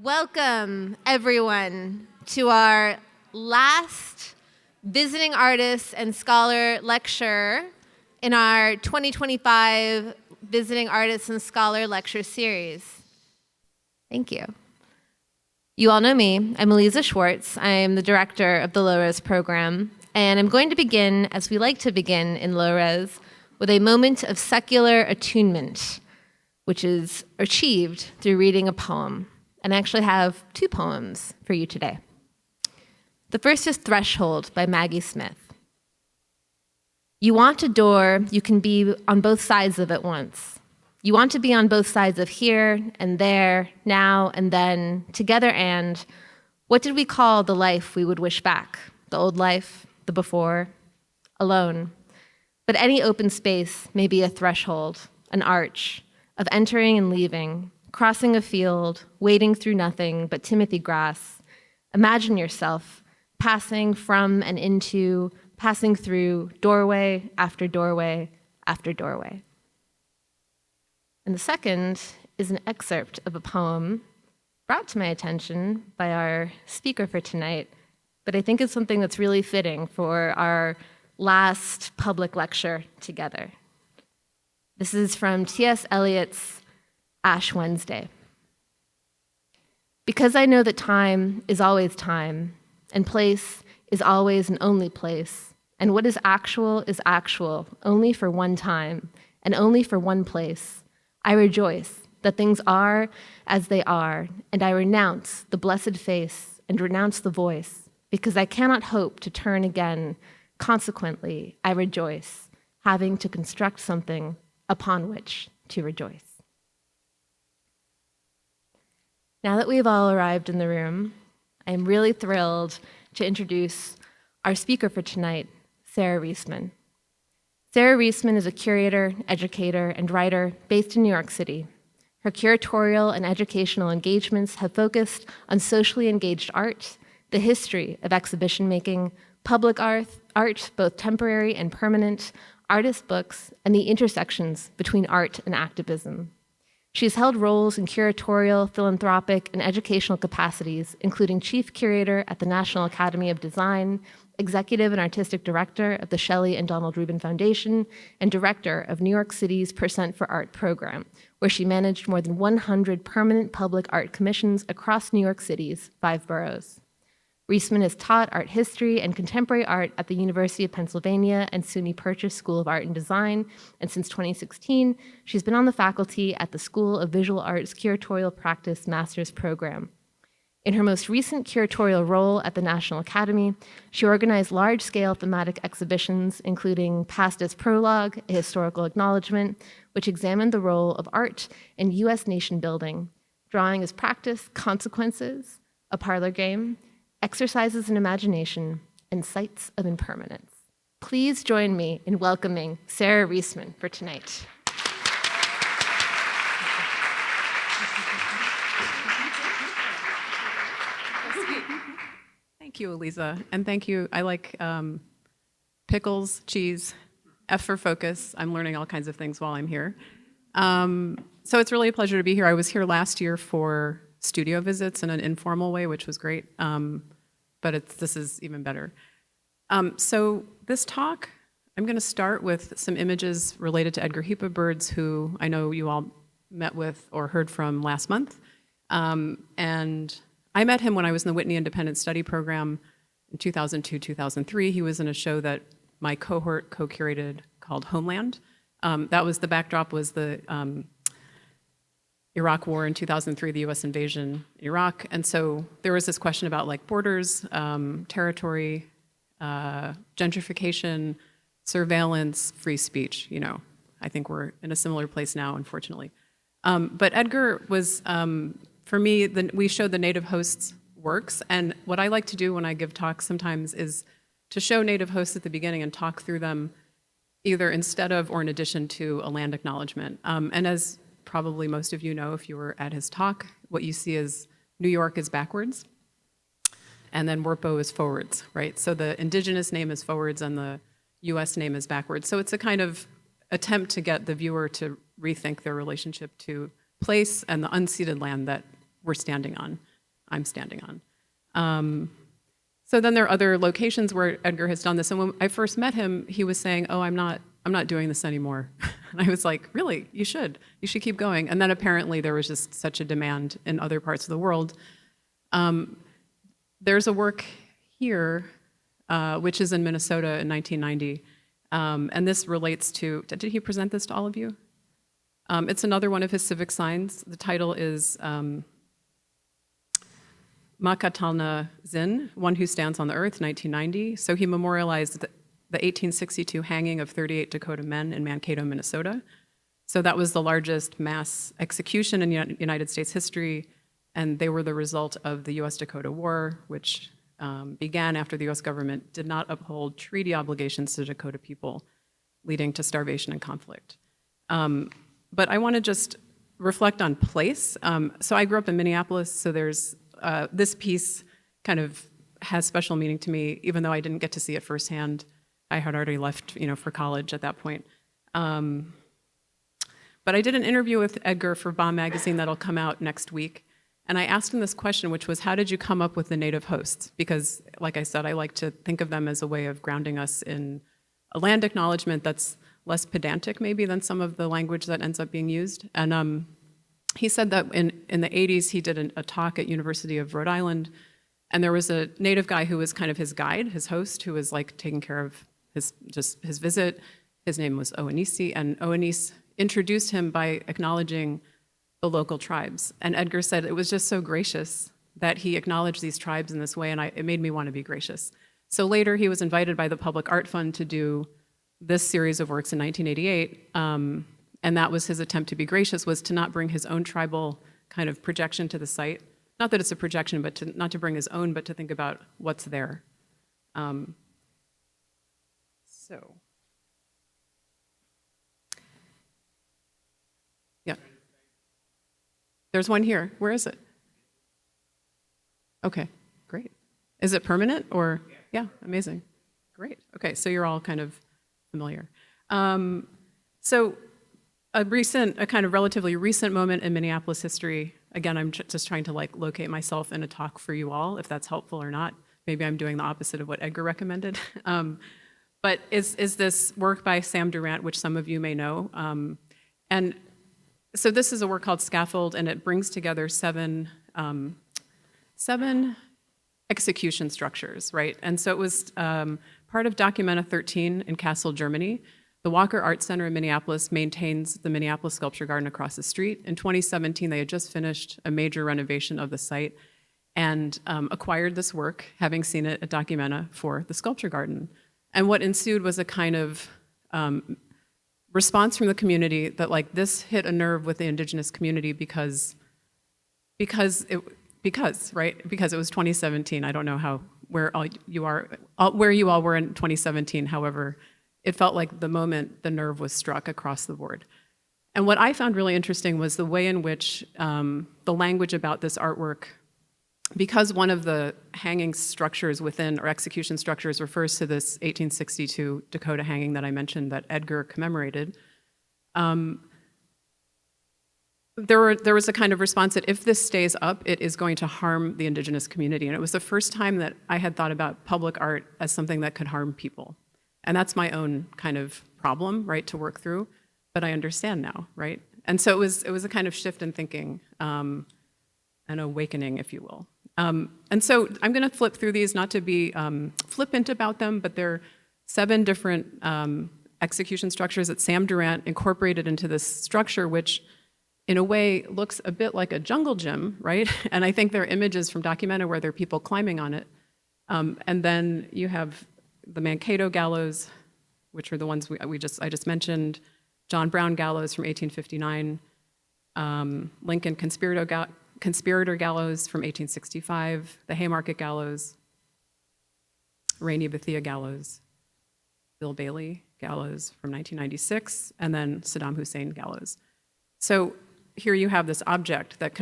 Welcome, everyone, to our last Visiting Artists and Scholar lecture in our 2025 Visiting Artists and Scholar Lecture Series. Thank you. You all know me. I'm Elisa Schwartz. I'm the director of the Low-Res program, and I'm going to begin, as we like to begin in Low-Res, with a moment of secular attunement, which is achieved through reading a poem. And I actually have two poems for you today. The first is Threshold by Maggie Smith. You want a door you can be on both sides of at once. You want to be on both sides of here and there, now and then, together and what did we call the life we would wish back? The old life, the before, alone. But any open space may be a threshold, an arch of entering and leaving, crossing a field, wading through nothing but Timothy grass. Imagine yourself passing from and into, passing through doorway after doorway after doorway. And the second is an excerpt of a poem brought to my attention by our speaker for tonight, but I think it's something that's really fitting for our last public lecture together. This is from T.S. Eliot's Ash Wednesday. Because I know that time is always time, and place is always and only place, and what is actual only for one time, and only for one place, I rejoice that things are as they are, and I renounce the blessed face and renounce the voice, because I cannot hope to turn again. Consequently, I rejoice, having to construct something upon which to rejoice. Now that we've all arrived in the room, I'm really thrilled to introduce our speaker for tonight, Sara Reisman. Sara Reisman is a curator, educator, and writer based in New York City. Her curatorial and educational engagements have focused on socially engaged art, the history of exhibition making, public art, both temporary and permanent, artist books, and the intersections between art and activism. She's held roles in curatorial, philanthropic, and educational capacities, including chief curator at the National Academy of Design, executive and artistic director of the Shelley and Donald Rubin Foundation, and director of New York City's Percent for Art program, where she managed more than 100 permanent public art commissions across New York City's 5 boroughs. Reisman has taught art history and contemporary art at the University of Pennsylvania and SUNY Purchase School of Art and Design, and since 2016, she's been on the faculty at the School of Visual Arts Curatorial Practice Master's Program. In her most recent curatorial role at the National Academy, she organized large-scale thematic exhibitions, including Past as Prologue, a historical acknowledgement, which examined the role of art in U.S. nation building, drawing as practice, consequences, a parlor game, exercises in imagination, and sites of impermanence. Please join me in welcoming Sara Reisman for tonight. Thank you, Elisa, and thank you. I like pickles, cheese, F for focus. I'm learning all kinds of things while I'm here. So it's really a pleasure to be here. I was here last year for studio visits in an informal way, which was great. But this is even better. So this talk, I'm going to start with some images related to Edgar Hippa Birds, who I know you all met with or heard from last month. And I met him when I was in the Whitney Independent Study Program in 2002, 2003. He was in a show that my cohort co-curated called Homeland. That was the backdrop was the Iraq War in 2003, the US invasion in Iraq. And so there was this question about like borders, territory, gentrification, surveillance, free speech. You know, I think we're in a similar place now, unfortunately. But Edgar was, for me, we showed the native hosts' works. And what I like to do when I give talks sometimes is to show native hosts at the beginning and talk through them either instead of or in addition to a land acknowledgement. And as probably most of you know, if you were at his talk, what you see is New York is backwards, and then WRPO is forwards, right? So the indigenous name is forwards and the US name is backwards. So it's a kind of attempt to get the viewer to rethink their relationship to place and the unceded land that we're standing on, I'm standing on. So then there are other locations where Edgar has done this. And when I first met him, he was saying, oh, I'm not doing this anymore. And I was like, really? You should keep going. And then apparently there was just such a demand in other parts of the world. There's a work here, which is in Minnesota in 1990. And this relates to, did he present this to all of you? It's another one of his civic signs. The title is Makatalna Zin, One Who Stands on the Earth, 1990. So he memorialized the 1862 hanging of 38 Dakota men in Mankato, Minnesota. So that was the largest mass execution in United States history, and they were the result of the US-Dakota War, which began after the US government did not uphold treaty obligations to Dakota people, leading to starvation and conflict. But I want to just reflect on place. So I grew up in Minneapolis, so there's this piece kind of has special meaning to me, even though I didn't get to see it firsthand. I had already left, for college at that point. But I did an interview with Edgar for Bomb Magazine that'll come out next week. And I asked him this question, which was, how did you come up with the native hosts? Because, like I said, I like to think of them as a way of grounding us in a land acknowledgement that's less pedantic, maybe, than some of the language that ends up being used. And he said that in the 80s, he did a talk at University of Rhode Island, and there was a native guy who was kind of his guide, his host, who was like taking care of his visit. His name was Oanisi, and Oanisi introduced him by acknowledging the local tribes. And Edgar said it was just so gracious that he acknowledged these tribes in this way, and it made me want to be gracious. So later, he was invited by the Public Art Fund to do this series of works in 1988, and that was his attempt to be gracious, was to not bring his own tribal kind of projection to the site. Not that it's a projection, but not to bring his own, but to think about what's there. Yeah. There's one here. Where is it? Okay, great. Is it permanent or? Yeah, amazing. Great. Okay, so you're all kind of familiar. So a kind of relatively recent moment in Minneapolis history. Again, I'm just trying to locate myself in a talk for you all, if that's helpful or not. Maybe I'm doing the opposite of what Edgar recommended. But is this work by Sam Durant, which some of you may know. And so this is a work called Scaffold, and it brings together seven execution structures, right? And so it was part of Documenta 13 in Kassel, Germany. The Walker Art Center in Minneapolis maintains the Minneapolis Sculpture Garden across the street. In 2017, they had just finished a major renovation of the site and acquired this work, having seen it at Documenta, for the Sculpture Garden. And what ensued was a kind of response from the community that this hit a nerve with the indigenous community because it was 2017. I don't know where you all were in 2017. However, it felt like the moment the nerve was struck across the board. And what I found really interesting was the way in which the language about this artwork, because one of the hanging structures within, or execution structures, refers to this 1862 Dakota hanging that I mentioned that Edgar commemorated, there was a kind of response that if this stays up, it is going to harm the indigenous community. And it was the first time that I had thought about public art as something that could harm people. And that's my own kind of problem, right, to work through, but I understand now, right? And so it was a kind of shift in thinking, an awakening, if you will. And so I'm going to flip through these, not to be flippant about them, but there are 7 different execution structures that Sam Durant incorporated into this structure, which in a way looks a bit like a jungle gym, right? And I think there are images from Documenta where there are people climbing on it. And then you have the Mankato gallows, which are the ones I just mentioned, John Brown gallows from 1859, Lincoln Conspirator gallows from 1865, the Haymarket gallows, Rainey Bethia gallows, Bill Bailey gallows from 1996, and then Saddam Hussein gallows. So here you have this object that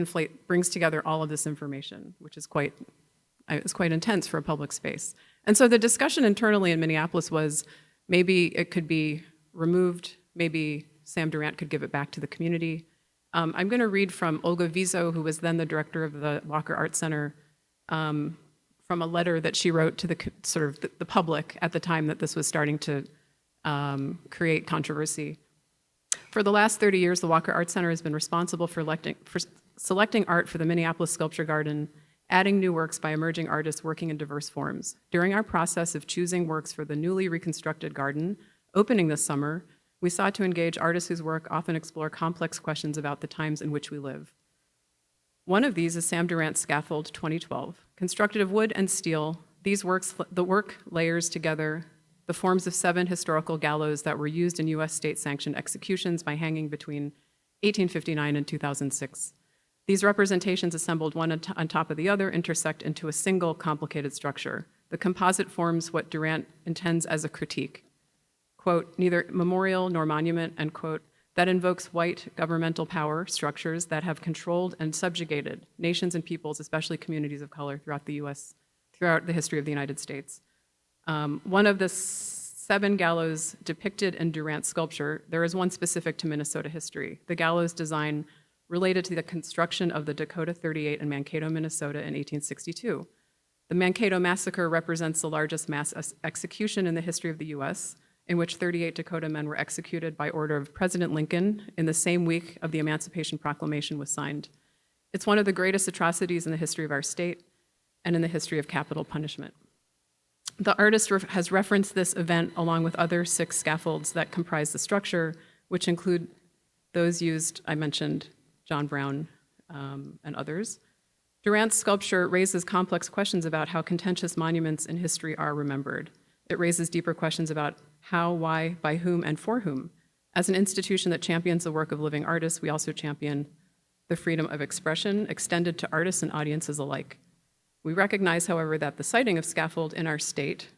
brings together all of this information, which is quite intense for a public space. And so the discussion internally in Minneapolis was maybe it could be removed, maybe Sam Durant could give it back to the community. I'm going to read from Olga Vizo, who was then the director of the Walker Art Center, from a letter that she wrote to the public at the time that this was starting to create controversy. For the last 30 years, the Walker Art Center has been responsible for selecting art for the Minneapolis Sculpture Garden, adding new works by emerging artists working in diverse forms. During our process of choosing works for the newly reconstructed garden, opening this summer, we sought to engage artists whose work often explore complex questions about the times in which we live. One of these is Sam Durant's Scaffold 2012. Constructed of wood and steel, the work layers together the forms of 7 historical gallows that were used in U.S. state-sanctioned executions by hanging between 1859 and 2006. These representations, assembled one on top of the other, intersect into a single complicated structure. The composite forms what Durant intends as a critique. Quote, neither memorial nor monument, end quote, that invokes white governmental power structures that have controlled and subjugated nations and peoples, especially communities of color throughout the U.S., throughout the history of the United States. One of the 7 gallows depicted in Durant's sculpture, there is one specific to Minnesota history. The gallows design related to the construction of the Dakota 38 in Mankato, Minnesota in 1862. The Mankato Massacre represents the largest mass execution in the history of the U.S., in which 38 Dakota men were executed by order of President Lincoln in the same week of the Emancipation Proclamation was signed. It's one of the greatest atrocities in the history of our state and in the history of capital punishment. The artist has referenced this event along with other 6 scaffolds that comprise the structure, which include those used, I mentioned, John Brown and others. Durant's sculpture raises complex questions about how contentious monuments in history are remembered. It raises deeper questions about how, why, by whom, and for whom. As an institution that champions the work of living artists, we also champion the freedom of expression extended to artists and audiences alike. We recognize, however, that the siting of scaffold in our state,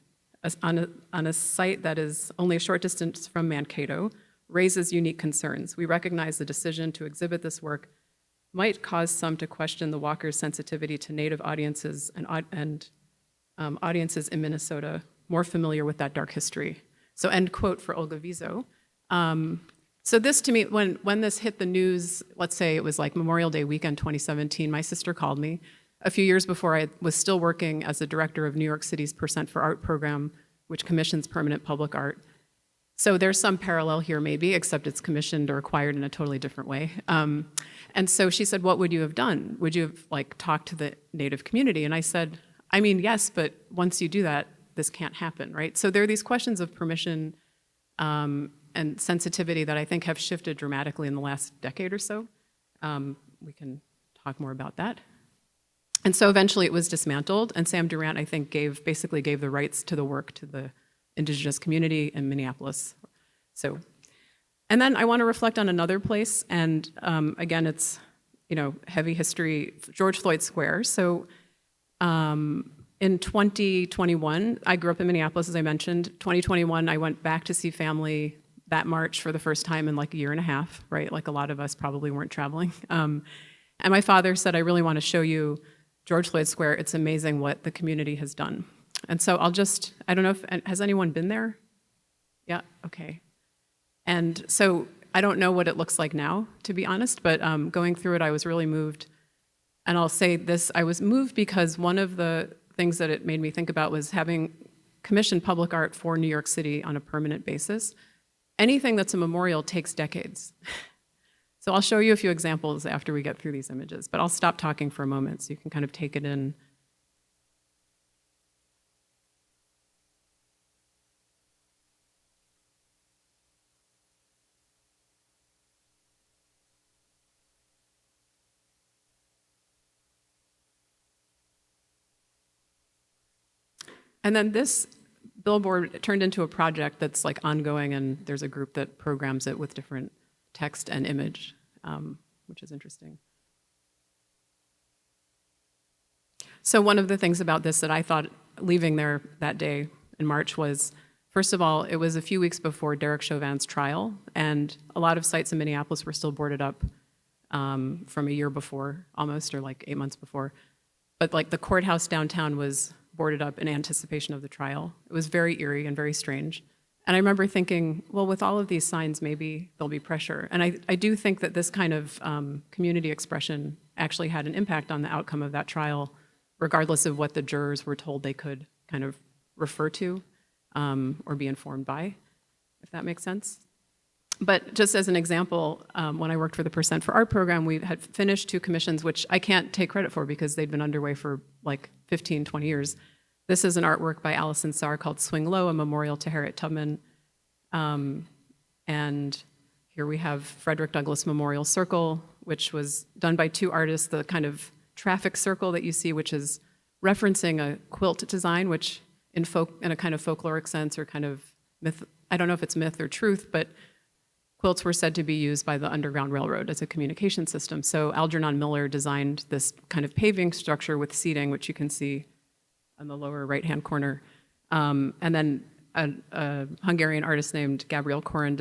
on a site that is only a short distance from Mankato, raises unique concerns. We recognize the decision to exhibit this work might cause some to question the Walkers' sensitivity to Native audiences and audiences in Minnesota more familiar with that dark history. So end quote for Olga Vizo. So this to me, when this hit the news, let's say it was like Memorial Day weekend 2017, my sister called me. A few years before, I was still working as the director of New York City's Percent for Art program, which commissions permanent public art. So there's some parallel here maybe, except it's commissioned or acquired in a totally different way. And so she said, what would you have done? Would you have talked to the Native community? And I said, I mean, yes, but once you do that, this can't happen, right? So there are these questions of permission and sensitivity that I think have shifted dramatically in the last decade or so. We can talk more about that. And so eventually it was dismantled, and Sam Durant, I think, basically gave the rights to the work to the indigenous community in Minneapolis. So, and then I want to reflect on another place, and again, it's heavy history, George Floyd Square. So in 2021, I grew up in Minneapolis, as I mentioned. 2021, I went back to see family that March for the first time in like a year and a half, right? Like a lot of us probably weren't traveling. And my father said, I really want to show you George Floyd Square. It's amazing what the community has done. And so I don't know has anyone been there? Yeah, okay. And so I don't know what it looks like now, to be honest, but going through it, I was really moved. And I'll say this, I was moved because one of the things that it made me think about was having commissioned public art for New York City on a permanent basis. Anything that's a memorial takes decades. So I'll show you a few examples after we get through these images, but I'll stop talking for a moment so you can kind of take it in. And then this billboard turned into a project that's like ongoing, and there's a group that programs it with different text and image, which is interesting. So one of the things about this that I thought leaving there that day in March was, first of all, it was a few weeks before Derek Chauvin's trial, and a lot of sites in Minneapolis were still boarded up from a year before, almost, or like 8 months before. But like the courthouse downtown was boarded up in anticipation of the trial. It was very eerie and very strange. And I remember thinking, well, with all of these signs, maybe there'll be pressure. And I do think that this kind of community expression actually had an impact on the outcome of that trial, regardless of what the jurors were told they could kind of refer to or be informed by, if that makes sense. But just as an example, when I worked for the Percent for Art program, we had finished 2 commissions, which I can't take credit for because they'd been underway for like 15, 20 years. This is an artwork by Allison Sarr called Swing Low, a memorial to Harriet Tubman. And here we have Frederick Douglass Memorial Circle, which was done by 2 artists, the kind of traffic circle that you see, which is referencing a quilt design, which in a kind of folkloric sense or kind of myth, I don't know if it's myth or truth, but quilts were said to be used by the Underground Railroad as a communication system. So Algernon Miller designed this kind of paving structure with seating, which you can see on the lower right-hand corner. And then a Hungarian artist named Gabriel Koren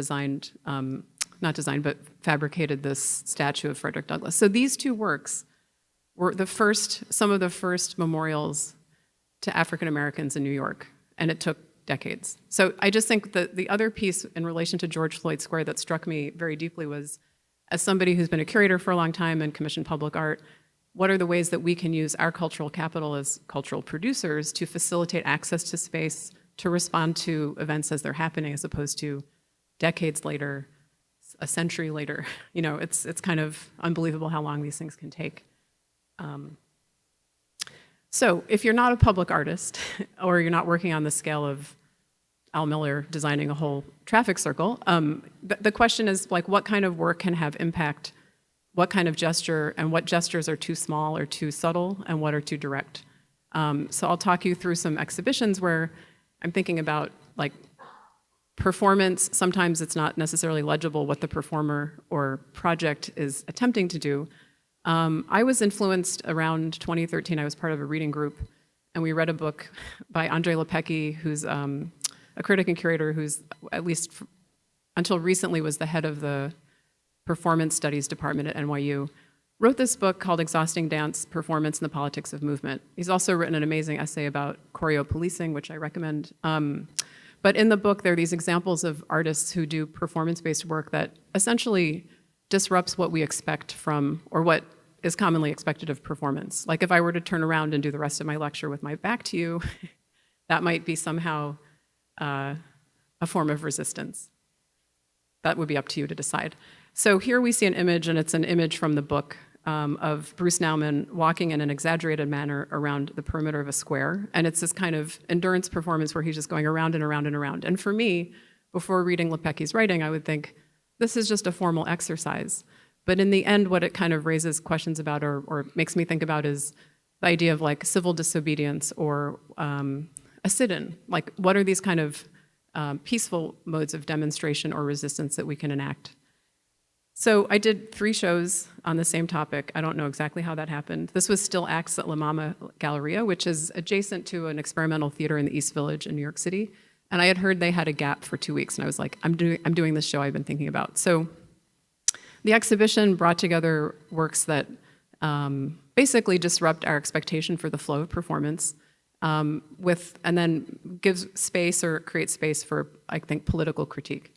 fabricated this statue of Frederick Douglass. So these 2 works were some of the first memorials to African Americans in New York, and it took decades. So I just think that the other piece in relation to George Floyd Square that struck me very deeply was, as somebody who's been a curator for a long time and commissioned public art, what are the ways that we can use our cultural capital as cultural producers to facilitate access to space, to respond to events as they're happening, as opposed to decades later, a century later. You know, it's kind of unbelievable how long these things can take. So if you're not a public artist, or you're not working on the scale of Al Miller designing a whole traffic circle, the question is, like, what kind of work can have impact? What kind of gesture, and what gestures are too small or too subtle, and what are too direct? So I'll talk you through some exhibitions where I'm thinking about, like, performance. Sometimes it's not necessarily legible what the performer or project is attempting to do. I was influenced around 2013. I was part of a reading group, and we read a book by Andre Lepecki, who's a critic and curator who's, at least until recently, was the head of the performance studies department at NYU. Wrote this book called Exhausting Dance, Performance and the Politics of Movement. He's also written an amazing essay about choreo policing, which I recommend. But in the book, there are these examples of artists who do performance-based work that essentially disrupts what we expect from, or what is commonly expected of performance. Like if I were to turn around and do the rest of my lecture with my back to you, that might be somehow a form of resistance. That would be up to you to decide. So here we see an image, and it's an image from the book of Bruce Nauman walking in an exaggerated manner around the perimeter of a square. And it's this kind of endurance performance where he's just going around and around and around. And for me, before reading Lepecki's writing, I would think, this is just a formal exercise. But in the end, what it kind of raises questions about, or makes me think about, is the idea of like civil disobedience or a sit-in. Like, what are these kind of peaceful modes of demonstration or resistance that we can enact? So I did 3 shows on the same topic. I don't know exactly how that happened. This was still acts at La Mama Galleria, which is adjacent to an experimental theater in the East Village in New York City. And I had heard they had a gap for 2 weeks, and I was like, I'm doing this show I've been thinking about. So the exhibition brought together works that basically disrupt our expectation for the flow of performance, and then gives space or creates space for, I think, political critique.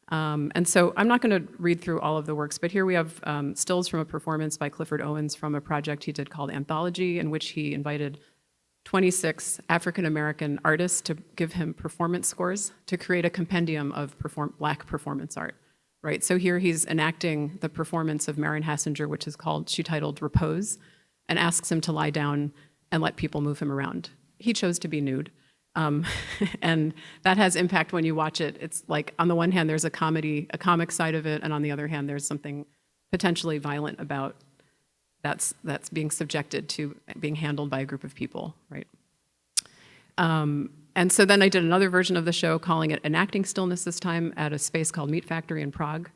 And so I'm not going to read through all of the works, but here we have stills from a performance by Clifford Owens from a project he did called Anthology, in which he invited 26 African-American artists to give him performance scores to create a compendium of Black performance art, right? So here he's enacting the performance of Marion Hassinger, which is she titled Repose, and asks him to lie down and let people move him around. He chose to be nude. And that has impact when you watch it. It's like, on the one hand, there's a comic side of it, and on the other hand, there's something potentially violent about that's being subjected to being handled by a group of people, right? And so then I did another version of the show, calling it Enacting Stillness, this time at a space called Meat Factory in Prague.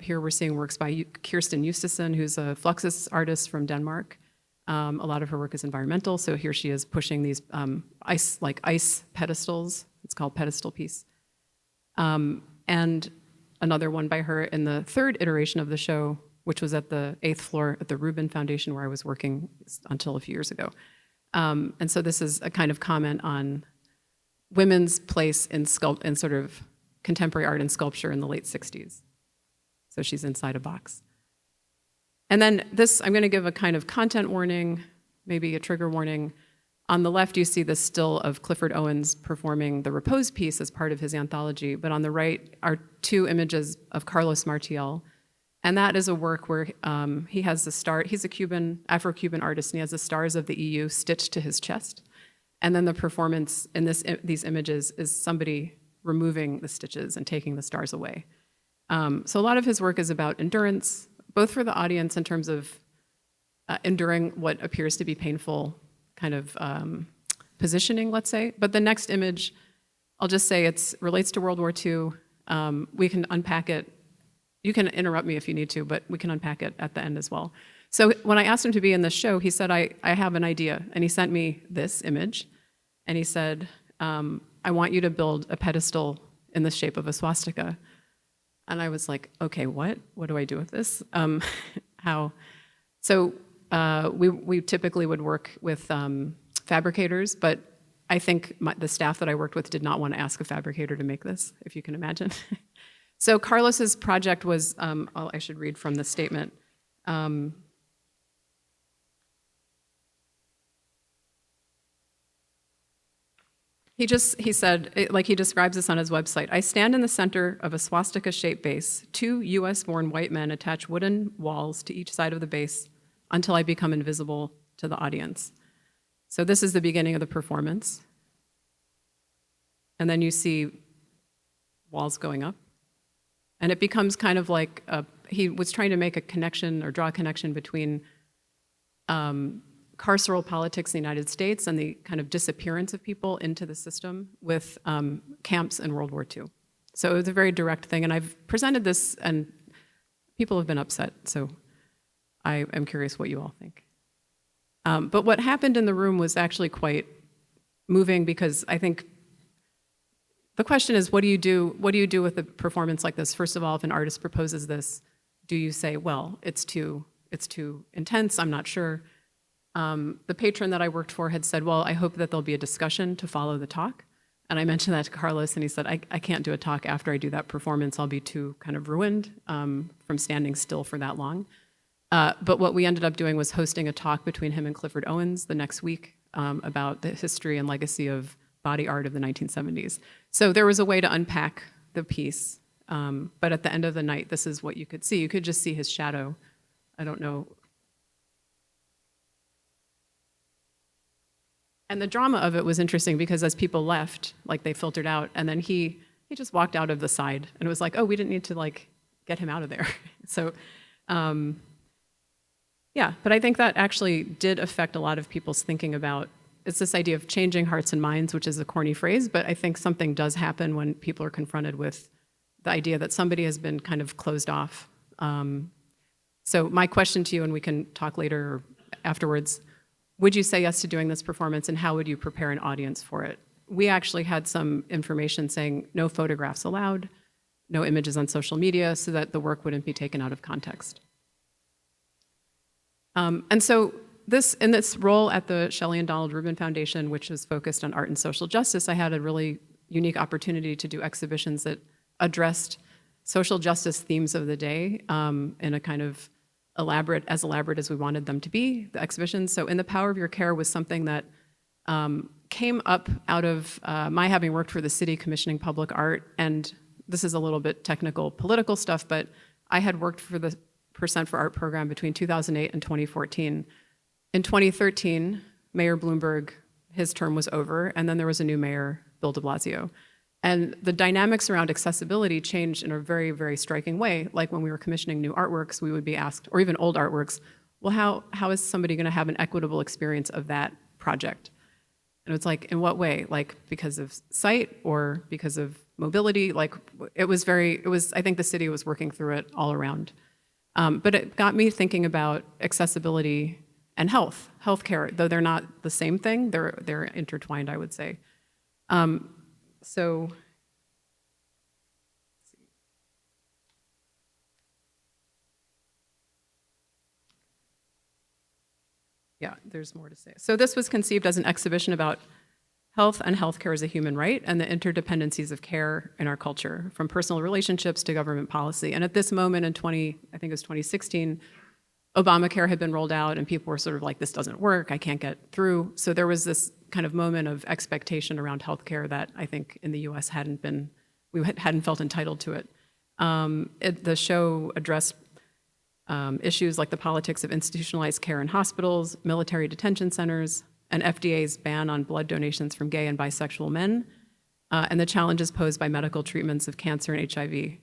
Here we're seeing works by Kirsten Justesen, who's a Fluxus artist from Denmark. A lot of her work is environmental, so here she is pushing these ice pedestals. It's called Pedestal Piece. And another one by her in the 3rd iteration of the show, which was at the 8th floor at the Rubin Foundation, where I was working until a few years ago. And so this is a kind of comment on women's place in sort of contemporary art and sculpture in the late 60s. So she's inside a box. And then this, I'm going to give a kind of content warning, maybe a trigger warning. On the left, you see the still of Clifford Owens performing the Repose piece as part of his anthology, but on the right are 2 images of Carlos Martial. And that is a work where he has the star, he's a Afro-Cuban artist, and he has the stars of the EU stitched to his chest. And then the performance in these images is somebody removing the stitches and taking the stars away. So a lot of his work is about endurance, both for the audience in terms of enduring what appears to be painful kind of positioning, let's say. But the next image, I'll just say it relates to World War II. We can unpack it. You can interrupt me if you need to, but we can unpack it at the end as well. So when I asked him to be in this show, he said, I have an idea. And he sent me this image. And he said, I want you to build a pedestal in the shape of a swastika. And I was like, okay, what? What do I do with this? How? So we typically would work with fabricators, but I think the staff that I worked with did not want to ask a fabricator to make this, if you can imagine. So Carlos's project was, I should read from the statement. He said, like he describes this on his website, I stand in the center of a swastika-shaped base. 2 US-born white men attach wooden walls to each side of the base until I become invisible to the audience. So this is the beginning of the performance. And then you see walls going up. And it becomes kind of like, he was trying to make a connection or draw a connection between carceral politics in the United States and the kind of disappearance of people into the system with camps in World War II. So it was a very direct thing, and I've presented this, and people have been upset, so I am curious what you all think. But what happened in the room was actually quite moving, because I think the question is, what do you do with a performance like this? First of all, if an artist proposes this, do you say, well, it's too intense, I'm not sure. The patron that I worked for had said, well, I hope that there'll be a discussion to follow the talk. And I mentioned that to Carlos, and he said, I can't do a talk after I do that performance. I'll be too kind of ruined from standing still for that long. But what we ended up doing was hosting a talk between him and Clifford Owens the next week about the history and legacy of body art of the 1970s. So there was a way to unpack the piece. But at the end of the night, this is what you could see. You could just see his shadow. I don't know. And the drama of it was interesting because as people left, like they filtered out, and then he just walked out of the side, and it was like, oh, we didn't need to like get him out of there. So, yeah, but I think that actually did affect a lot of people's thinking about, it's this idea of changing hearts and minds, which is a corny phrase, but I think something does happen when people are confronted with the idea that somebody has been kind of closed off. So my question to you, and we can talk later or afterwards, would you say yes to doing this performance, and how would you prepare an audience for it? We actually had some information saying no photographs allowed, no images on social media, so that the work wouldn't be taken out of context. And so in this role at the Shelley and Donald Rubin Foundation, which is focused on art and social justice, I had a really unique opportunity to do exhibitions that addressed social justice themes of the day in a kind of elaborate as we wanted them to be, the exhibitions. So In the Power of Your Care was something that came up out of my having worked for the city commissioning public art, and this is a little bit technical political stuff, but I had worked for the Percent for Art program between 2008 and 2014. In 2013, Mayor Bloomberg, his term was over, and then there was a new mayor, Bill de Blasio. And the dynamics around accessibility changed in a very, very striking way. Like when we were commissioning new artworks, we would be asked, or even old artworks, well, how is somebody going to have an equitable experience of that project? And it's like, in what way? Like because of sight or because of mobility? Like I think the city was working through it all around. But it got me thinking about accessibility and healthcare, though they're not the same thing, they're intertwined, I would say. So, yeah, there's more to say. So this was conceived as an exhibition about Health and healthcare as a human right and the interdependencies of care in our culture, from personal relationships to government policy. And at this moment in I think it was 2016, Obamacare had been rolled out and people were sort of like, this doesn't work, I can't get through. So there was this kind of moment of expectation around healthcare that I think in the US we hadn't felt entitled to it. The show addressed issues like the politics of institutionalized care in hospitals, military detention centers, and FDA's ban on blood donations from gay and bisexual men, and the challenges posed by medical treatments of cancer and HIV.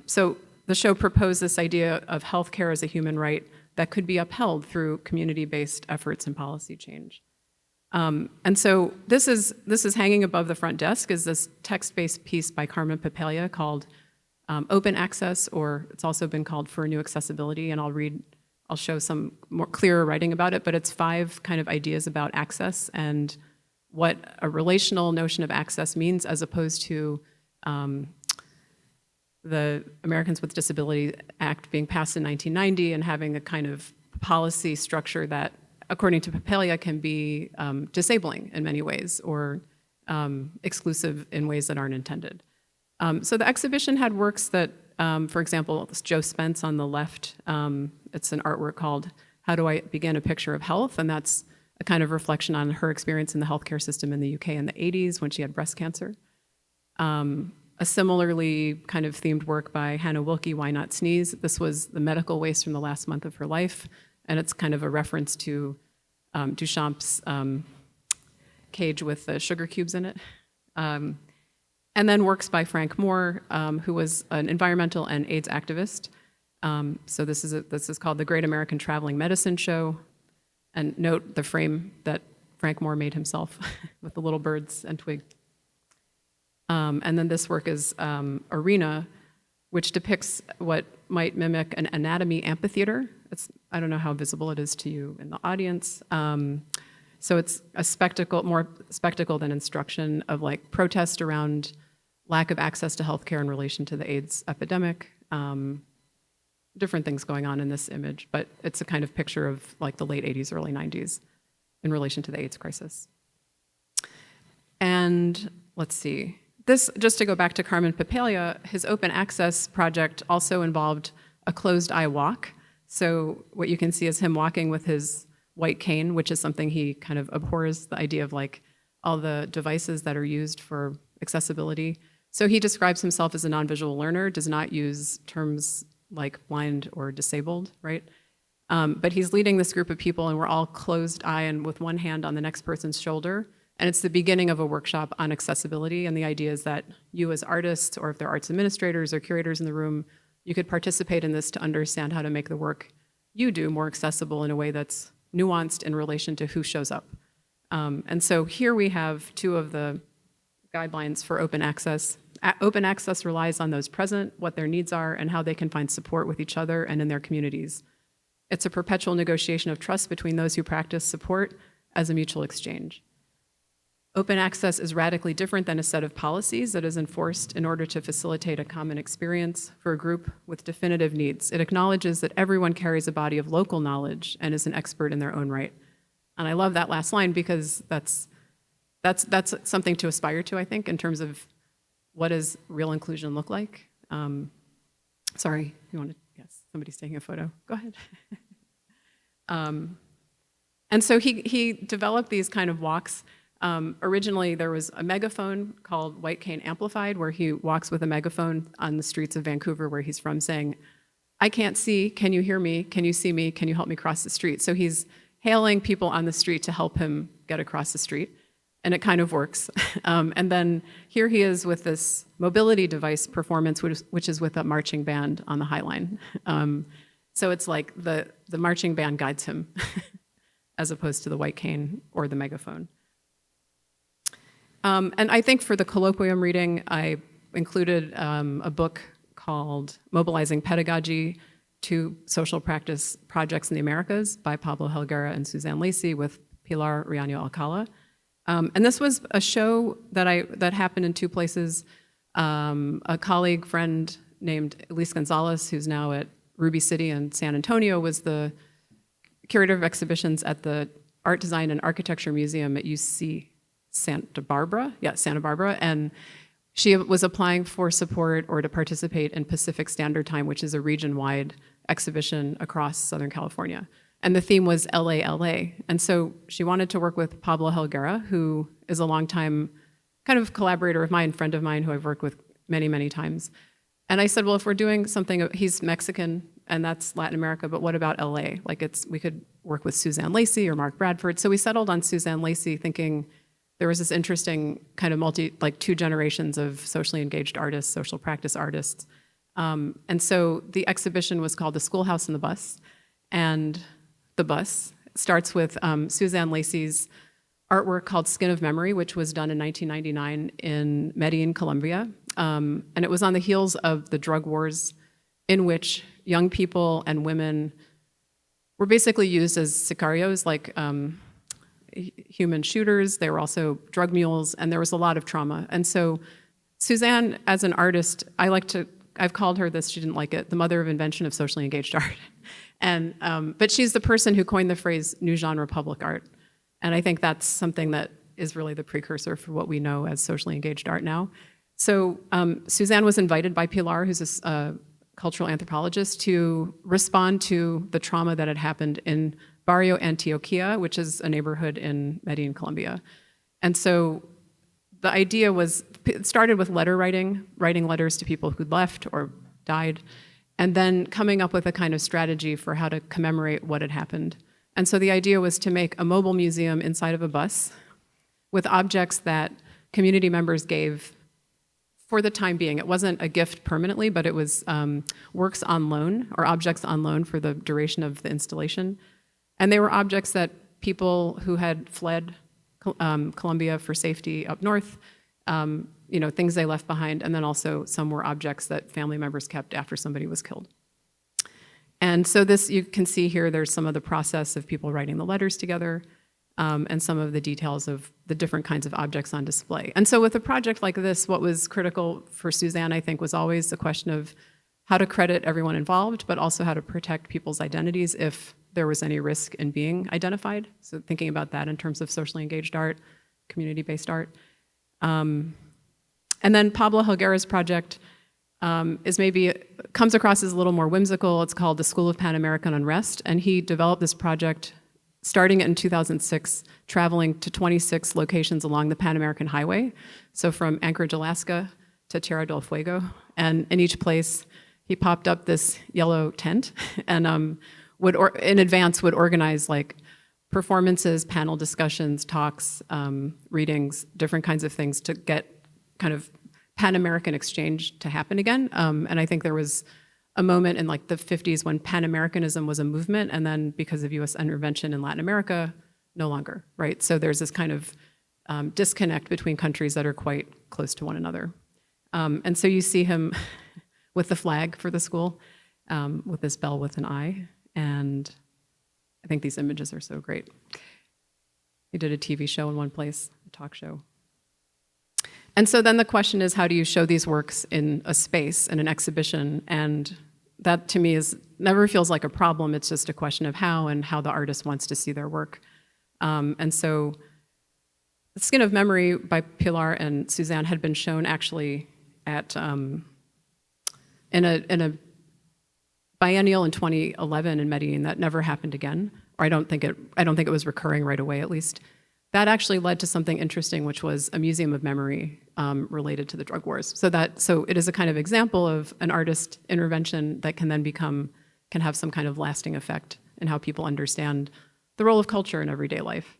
So the show proposed this idea of healthcare as a human right that could be upheld through community-based efforts and policy change. And so this is hanging above the front desk is this text-based piece by Carmen Papalia called Open Access, or it's also been called For New Accessibility, and I'll show some more clearer writing about it, but it's 5 kind of ideas about access and what a relational notion of access means as opposed to the Americans with Disabilities Act being passed in 1990 and having a kind of policy structure that, according to Papalia, can be disabling in many ways or exclusive in ways that aren't intended. So the exhibition had works that, for example, Joe Spence on the left, it's an artwork called How Do I Begin a Picture of Health? And that's a kind of reflection on her experience in the healthcare system in the UK in the 80s when she had breast cancer. A similarly kind of themed work by Hannah Wilkie, Why Not Sneeze? This was the medical waste from the last month of her life, and it's kind of a reference to Duchamp's cage with the sugar cubes in it. And then works by Frank Moore, who was an environmental and AIDS activist. So this is called The Great American Traveling Medicine Show. And note the frame that Frank Moore made himself with the little birds and twig. And then this work is Arena, which depicts what might mimic an anatomy amphitheater. I don't know how visible it is to you in the audience. So it's a spectacle, more spectacle than instruction of like protest around lack of access to healthcare in relation to the AIDS epidemic. Different things going on in this image, but it's a kind of picture of like the late 80s, early 90s in relation to the AIDS crisis. And let's see. This, just to go back to Carmen Papalia, his open access project also involved a closed eye walk. So what you can see is him walking with his white cane, which is something he kind of abhors, the idea of like all the devices that are used for accessibility. So he describes himself as a non-visual learner, does not use terms like blind or disabled, right? But he's leading this group of people and we're all closed eye and with one hand on the next person's shoulder. And it's the beginning of a workshop on accessibility. And the idea is that you as artists, or if there are arts administrators or curators in the room, you could participate in this to understand how to make the work you do more accessible in a way that's nuanced in relation to who shows up. And so here we have 2 of the guidelines for open access. Open access relies on those present, what their needs are, and how they can find support with each other and in their communities. It's a perpetual negotiation of trust between those who practice support as a mutual exchange. Open access is radically different than a set of policies that is enforced in order to facilitate a common experience for a group with definitive needs. It acknowledges that everyone carries a body of local knowledge and is an expert in their own right. And I love that last line because that's something to aspire to, I think, in terms of what does real inclusion look like. Sorry, you want to, yes, somebody's taking a photo. Go ahead. And so he developed these kind of walks. Originally, there was a megaphone called White Cane Amplified, where he walks with a megaphone on the streets of Vancouver, where he's from, saying, I can't see, can you hear me? Can you see me? Can you help me cross the street? So he's hailing people on the street to help him get across the street, and it kind of works. And then here he is with this mobility device performance, which is with a marching band on the High Line. So it's like the marching band guides him, as opposed to the white cane or the megaphone. And I think for the colloquium reading, I included a book called Mobilizing Pedagogy to Social Practice Projects in the Americas by Pablo Helguera and Suzanne Lacey with Pilar Riaño Alcala. And this was a show that happened in 2 places. A colleague, friend named Elise Gonzalez, who's now at Ruby City in San Antonio, was the curator of exhibitions at the Art Design and Architecture Museum at UC Santa Barbara. Yeah, Santa Barbara. And she was applying for support or to participate in Pacific Standard Time, which is a region-wide exhibition across Southern California. And the theme was LA, LA. And so she wanted to work with Pablo Helguera, who is a longtime kind of collaborator of mine, friend of mine, who I've worked with many, many times. And I said, well, if we're doing something, he's Mexican and that's Latin America, but what about LA? Like we could work with Suzanne Lacey or Mark Bradford. So we settled on Suzanne Lacey, thinking there was this interesting kind of two generations of socially engaged artists, social practice artists. And so the exhibition was called The Schoolhouse and the Bus. And the bus starts with Suzanne Lacey's artwork called Skin of Memory, which was done in 1999 in Medellin, Colombia. And it was on the heels of the drug wars in which young people and women were basically used as sicarios, like human shooters. They were also drug mules, and there was a lot of trauma. And so Suzanne, as an artist, I've called her this, she didn't like it, the mother of invention of socially engaged art. And, but she's the person who coined the phrase new genre public art. And I think that's something that is really the precursor for what we know as socially engaged art now. So Suzanne was invited by Pilar, who's a cultural anthropologist, to respond to the trauma that had happened in Barrio Antioquia, which is a neighborhood in Medellin, Colombia. And so the idea it started with letter writing letters to people who'd left or died, and then coming up with a kind of strategy for how to commemorate what had happened. And so the idea was to make a mobile museum inside of a bus with objects that community members gave for the time being. It wasn't a gift permanently, but it was works on loan or objects on loan for the duration of the installation. And they were objects that people who had fled Colombia for safety up north, things they left behind, and then also some were objects that family members kept after somebody was killed. And so this, you can see here, there's some of the process of people writing the letters together, and some of the details of the different kinds of objects on display. And so with a project like this, what was critical for Suzanne, I think, was always the question of how to credit everyone involved, but also how to protect people's identities if there was any risk in being identified. So thinking about that in terms of socially engaged art, community-based art. And then Pablo Helguera's project comes across as a little more whimsical. It's called the School of Pan-American Unrest, and he developed this project starting in 2006, traveling to 26 locations along the Pan-American Highway, so from Anchorage, Alaska to Tierra del Fuego. And in each place, he popped up this yellow tent and in advance would organize like performances, panel discussions, talks, readings, different kinds of things to get kind of Pan-American exchange to happen again. And I think there was a moment in like the 50s when Pan-Americanism was a movement, and then because of US intervention in Latin America, no longer, right? So there's this kind of disconnect between countries that are quite close to one another. And so you see him with the flag for the school, with this bell with an eye, and I think these images are so great. He did a TV show in one place, a talk show. And so then the question is, how do you show these works in a space, in an exhibition? And that to me never feels like a problem, it's just a question of how and how the artist wants to see their work. And so The Skin of Memory by Pilar and Suzanne had been shown actually at in a biennial in 2011 in Medellin. That never happened again, or I don't think it was recurring right away, at least. That actually led to something interesting, which was a museum of memory related to the drug wars. So it is a kind of example of an artist intervention that can then can have some kind of lasting effect in how people understand the role of culture in everyday life.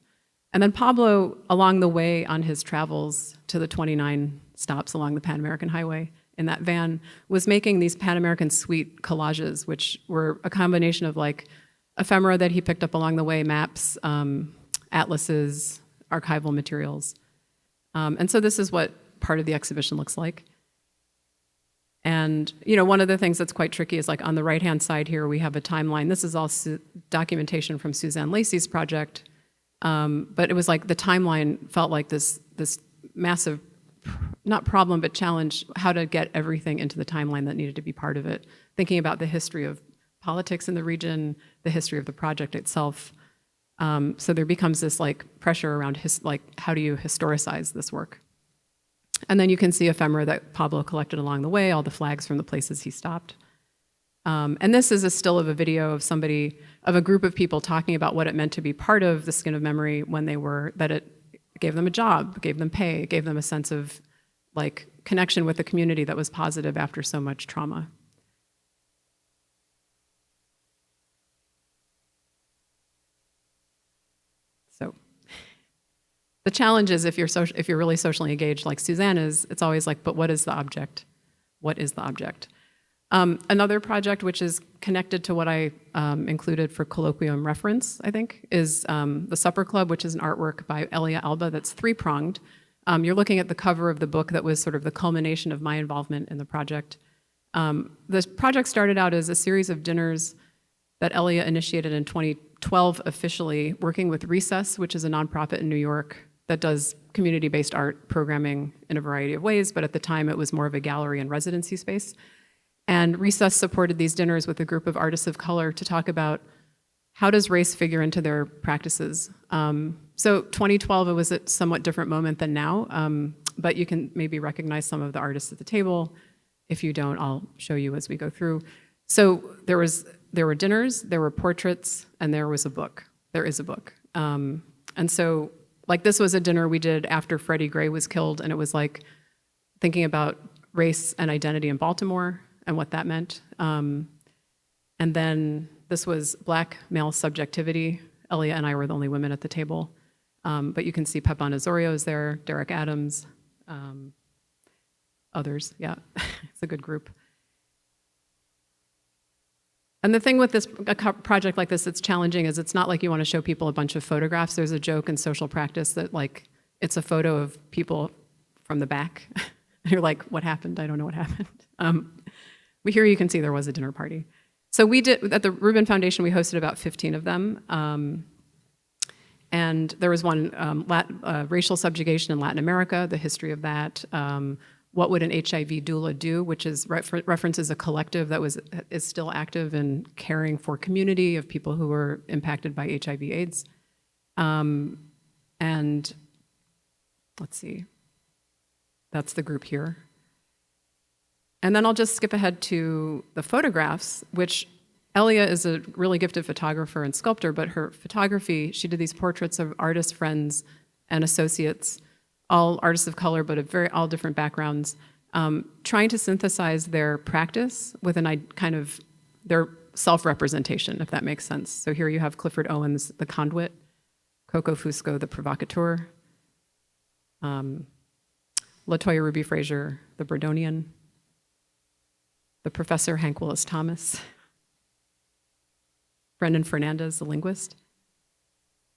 And then Pablo, along the way on his travels to the 29 stops along the Pan-American Highway in that van, was making these Pan-American suite collages, which were a combination of like ephemera that he picked up along the way, maps, atlases, archival materials. And so this is what part of the exhibition looks like. And one of the things that's quite tricky is like on the right-hand side here, we have a timeline. This is all documentation from Suzanne Lacey's project. But it was like the timeline felt like this massive, not problem, but challenge, how to get everything into the timeline that needed to be part of it. Thinking about the history of politics in the region, the history of the project itself, So there becomes this like pressure around how do you historicize this work? And then you can see ephemera that Pablo collected along the way, all the flags from the places he stopped. And this is a still of a video of a group of people talking about what it meant to be part of the Skin of Memory when that it gave them a job, gave them pay, gave them a sense of like connection with the community that was positive after so much trauma. So the challenge is if you're really socially engaged like Suzanne is, it's always like, but what is the object? What is the object? Another project which is connected to what I included for colloquium reference, I think, is the Supper Club, which is an artwork by Elia Alba that's three-pronged. You're looking at the cover of the book that was sort of the culmination of my involvement in the project. This project started out as a series of dinners that Elia initiated in 2012 officially, working with Recess, which is a nonprofit in New York that does community-based art programming in a variety of ways, but at the time it was more of a gallery and residency space. And Recess supported these dinners with a group of artists of color to talk about how does race figure into their practices. So 2012, it was a somewhat different moment than now, but you can maybe recognize some of the artists at the table. If you don't, I'll show you as we go through. So there were dinners, there were portraits, and there was a book. There is a book. And so like this was a dinner we did after Freddie Gray was killed, and it was like thinking about race and identity in Baltimore and what that meant. And then this was Black male subjectivity. Elia and I were the only women at the table. But you can see Pepan Azorio is there, Derek Adams, others, yeah, it's a good group. And the thing with a project like this that's challenging is it's not like you want to show people a bunch of photographs. There's a joke in social practice that like, it's a photo of people from the back. You're like, what happened? I don't know what happened. Here you can see there was a dinner party. So we did, at the Rubin Foundation, we hosted about 15 of them. And there was one, racial subjugation in Latin America, the history of that. What would an HIV doula do, which is references a collective that is still active in caring for community of people who were impacted by HIV/AIDS. And let's see, that's the group here. And then I'll just skip ahead to the photographs, which Elia is a really gifted photographer and sculptor, but her photography, she did these portraits of artists, friends, and associates, all artists of color, but of all different backgrounds, trying to synthesize their practice with kind of their self-representation, if that makes sense. So here you have Clifford Owens, the conduit, Coco Fusco, the provocateur, LaToya Ruby Frazier, the Bredonian, the professor Hank Willis Thomas, Brendan Fernandez, the linguist,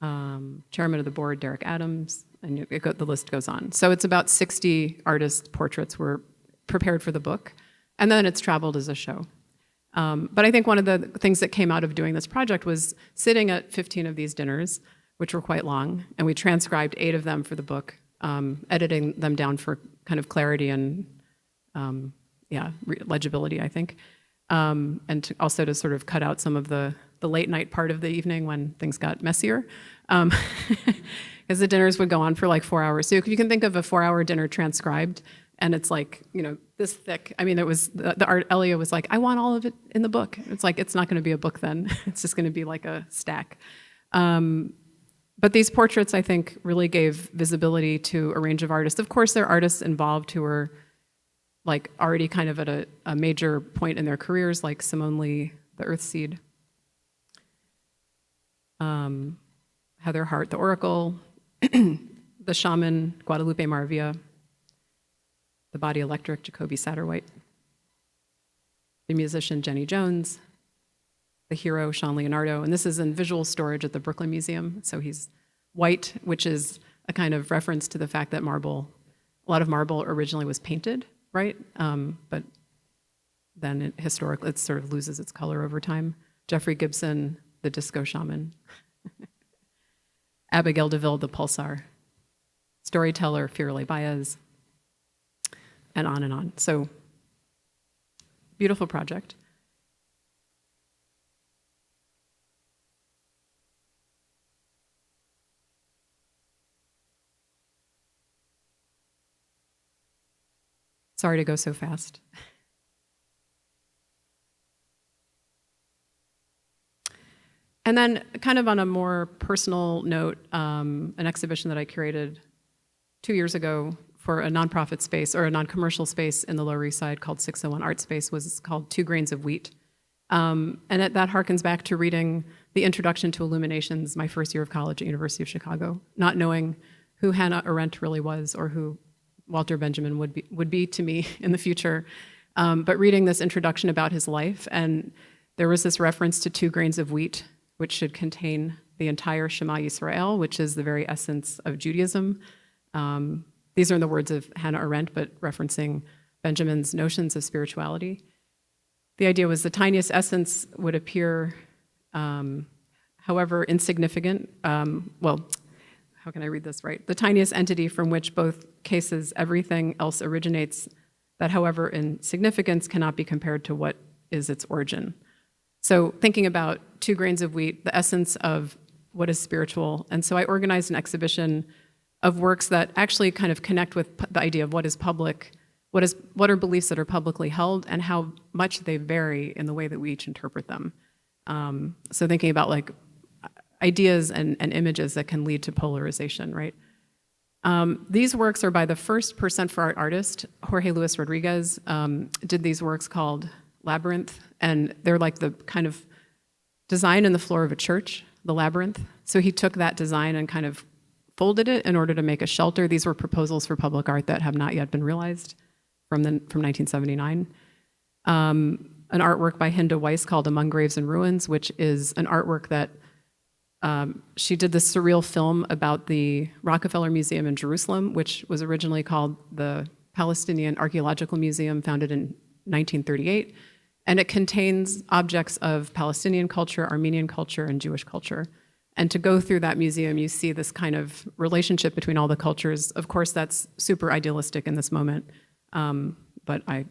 chairman of the board, Derek Adams, and the list goes on. So it's about 60 artist portraits were prepared for the book, and then it's traveled as a show. But I think one of the things that came out of doing this project was sitting at 15 of these dinners, which were quite long, and we transcribed 8 of them for the book, editing them down for kind of clarity and legibility, I think. And also to sort of cut out some of the late night part of the evening when things got messier. Because the dinners would go on for like 4 hours. So you can think of a 4-hour dinner transcribed, and it's like, this thick. I mean, it was, the art, Elia was like, I want all of it in the book. It's like, it's not gonna be a book then. It's just gonna be like a stack. But these portraits, I think, really gave visibility to a range of artists. Of course, there are artists involved who are like already kind of at a major point in their careers, like Simone Lee, the Earthseed, Heather Hart, the Oracle, the Shaman, Guadalupe Maravilla, the Body Electric, Jacoby Satterwhite, the musician Jenny Jones, the hero Sean Leonardo, and this is in visual storage at the Brooklyn Museum. So he's white, which is a kind of reference to the fact that a lot of marble originally was painted, right? But then historically, it sort of loses its color over time. Jeffrey Gibson, the disco shaman. Abigail DeVille, the pulsar. Storyteller, Firle Baez. And on and on. So, beautiful project. Sorry to go so fast. And then kind of on a more personal note, an exhibition that I curated 2 years ago for a nonprofit space or a non-commercial space in the Lower East Side called 601 Art Space was called 2 Grains of Wheat. And that harkens back to reading the Introduction to Illuminations my first year of college at University of Chicago, not knowing who Hannah Arendt really was or who Walter Benjamin would be to me in the future. But reading this introduction about his life, and there was this reference to 2 grains of wheat, which should contain the entire Shema Yisrael, which is the very essence of Judaism. These are in the words of Hannah Arendt, but referencing Benjamin's notions of spirituality. The idea was the tiniest essence would appear, however insignificant, well, how can I read this right? The tiniest entity from which both cases everything else originates, that however in significance cannot be compared to what is its origin. So thinking about 2 grains of wheat, the essence of what is spiritual. And so I organized an exhibition of works that actually kind of connect with the idea of what is public, what are beliefs that are publicly held, and how much they vary in the way that we each interpret them. So thinking about like ideas and images that can lead to polarization, right? These works are by the first Percent for Art artist, Jorge Luis Rodriguez, did these works called Labyrinth, and they're like the kind of design in the floor of a church, the labyrinth. So he took that design and kind of folded it in order to make a shelter. These were proposals for public art that have not yet been realized from 1979. An artwork by Hinda Weiss called Among Graves and Ruins, which is an artwork that she did this surreal film about the Rockefeller Museum in Jerusalem, which was originally called the Palestinian Archaeological Museum, founded in 1938. And it contains objects of Palestinian culture, Armenian culture, and Jewish culture. And to go through that museum, you see this kind of relationship between all the cultures. Of course, that's super idealistic in this moment, but I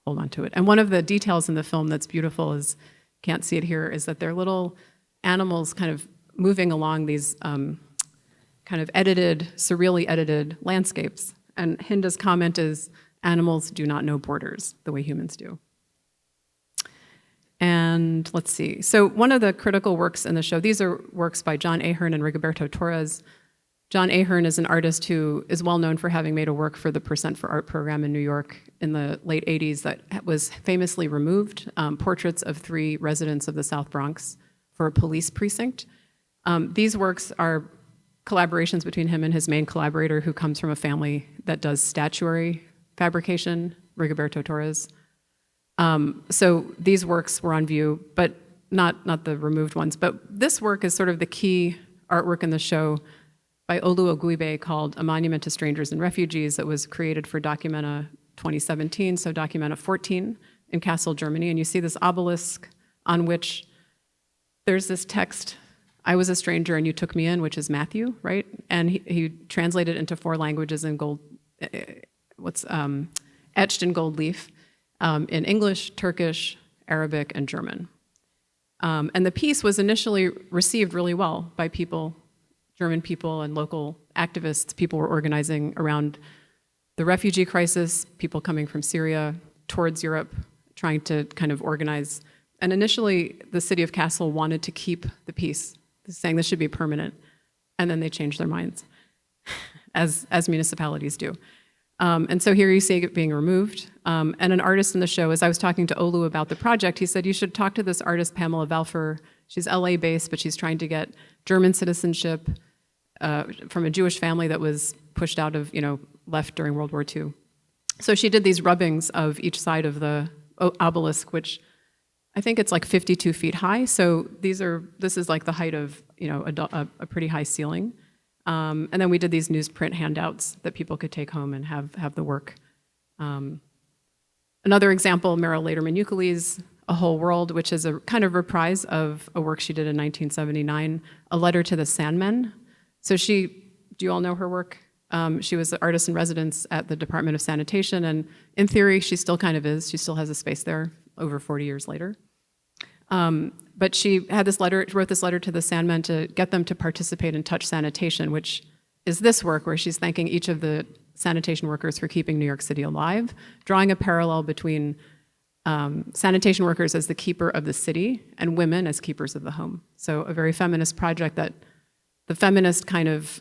hold on to it. And one of the details in the film that's beautiful is, can't see it here, is that they're little animals kind of moving along these kind of edited, surreally edited landscapes. And Hinda's comment is, animals do not know borders the way humans do. And let's see. So one of the critical works in the show, these are works by John Ahern and Rigoberto Torres. John Ahern is an artist who is well known for having made a work for the Percent for Art program in New York in the late 80s that was famously removed, portraits of 3 residents of the South Bronx for a police precinct. These works are collaborations between him and his main collaborator, who comes from a family that does statuary fabrication, Rigoberto Torres. So these works were on view, but not the removed ones. But this work is sort of the key artwork in the show by Olu Oguibe called A Monument to Strangers and Refugees that was created for Documenta 2017, so Documenta 14 in Kassel, Germany. And you see this obelisk on which there's this text, I was a stranger and you took me in, which is Matthew, right? And he translated into 4 languages in gold, etched in gold leaf. In English, Turkish, Arabic, and German. And the piece was initially received really well by people, German people and local activists. People were organizing around the refugee crisis, people coming from Syria towards Europe, trying to kind of organize. And initially, the city of Kassel wanted to keep the piece, saying this should be permanent. And then they changed their minds, as municipalities do. And so here you see it being removed. And an artist in the show, as I was talking to Olu about the project, he said, you should talk to this artist, Pamela Valfer. She's LA-based, but she's trying to get German citizenship from a Jewish family that was pushed out of, left during World War II. So she did these rubbings of each side of the obelisk, which I think it's like 52 feet high. So this is like the height of, a pretty high ceiling. And then we did these newsprint handouts that people could take home and have the work. Another example, Meryl Laderman-Euclides, A Whole World, which is a kind of reprise of a work she did in 1979, A Letter to the Sandmen. So do you all know her work? She was the artist in residence at the Department of Sanitation, and in theory, she still kind of is. She still has a space there over 40 years later. But she wrote this letter to the Sandmen to get them to participate in touch sanitation, which is this work where she's thanking each of the sanitation workers for keeping New York City alive, drawing a parallel between sanitation workers as the keeper of the city and women as keepers of the home. So a very feminist project that the feminist kind of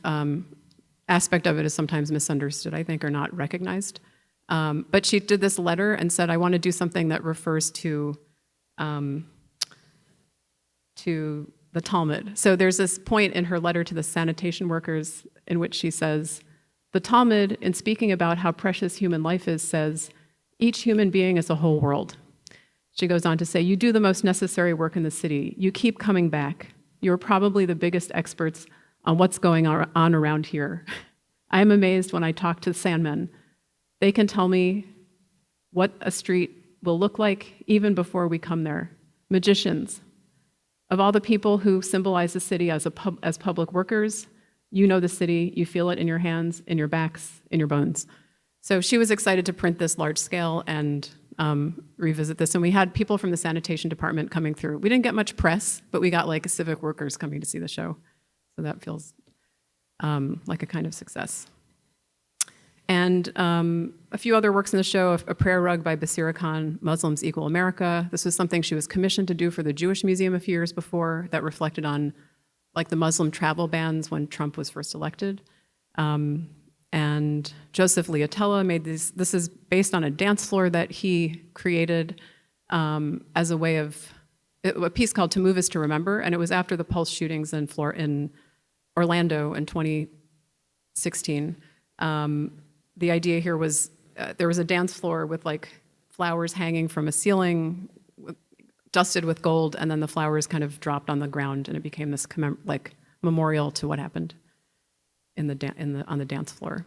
aspect of it is sometimes misunderstood, I think, or not recognized. But she did this letter and said, I want to do something that refers to the Talmud. So there's this point in her letter to the sanitation workers in which she says, the Talmud, in speaking about how precious human life is, says, each human being is a whole world. She goes on to say, you do the most necessary work in the city. You keep coming back. You're probably the biggest experts on what's going on around here. I am amazed when I talk to sandmen. They can tell me what a street will look like even before we come there. Magicians. Of all the people who symbolize the city as public workers, you know the city, you feel it in your hands, in your backs, in your bones. So she was excited to print this large scale and revisit this. And we had people from the sanitation department coming through. We didn't get much press, but we got like civic workers coming to see the show. So that feels like a kind of success. And a few other works in the show, a prayer rug by Basira Khan, Muslims Equal America. This was something she was commissioned to do for the Jewish Museum a few years before that reflected on like the Muslim travel bans when Trump was first elected. And Joseph Liotella made these, this is based on a dance floor that he created as a way of, a piece called To Move Is to Remember, and it was after the Pulse shootings in Orlando in 2016. The idea here was there was a dance floor with like flowers hanging from a ceiling, dusted with gold, and then the flowers kind of dropped on the ground, and it became this like memorial to what happened on the dance floor.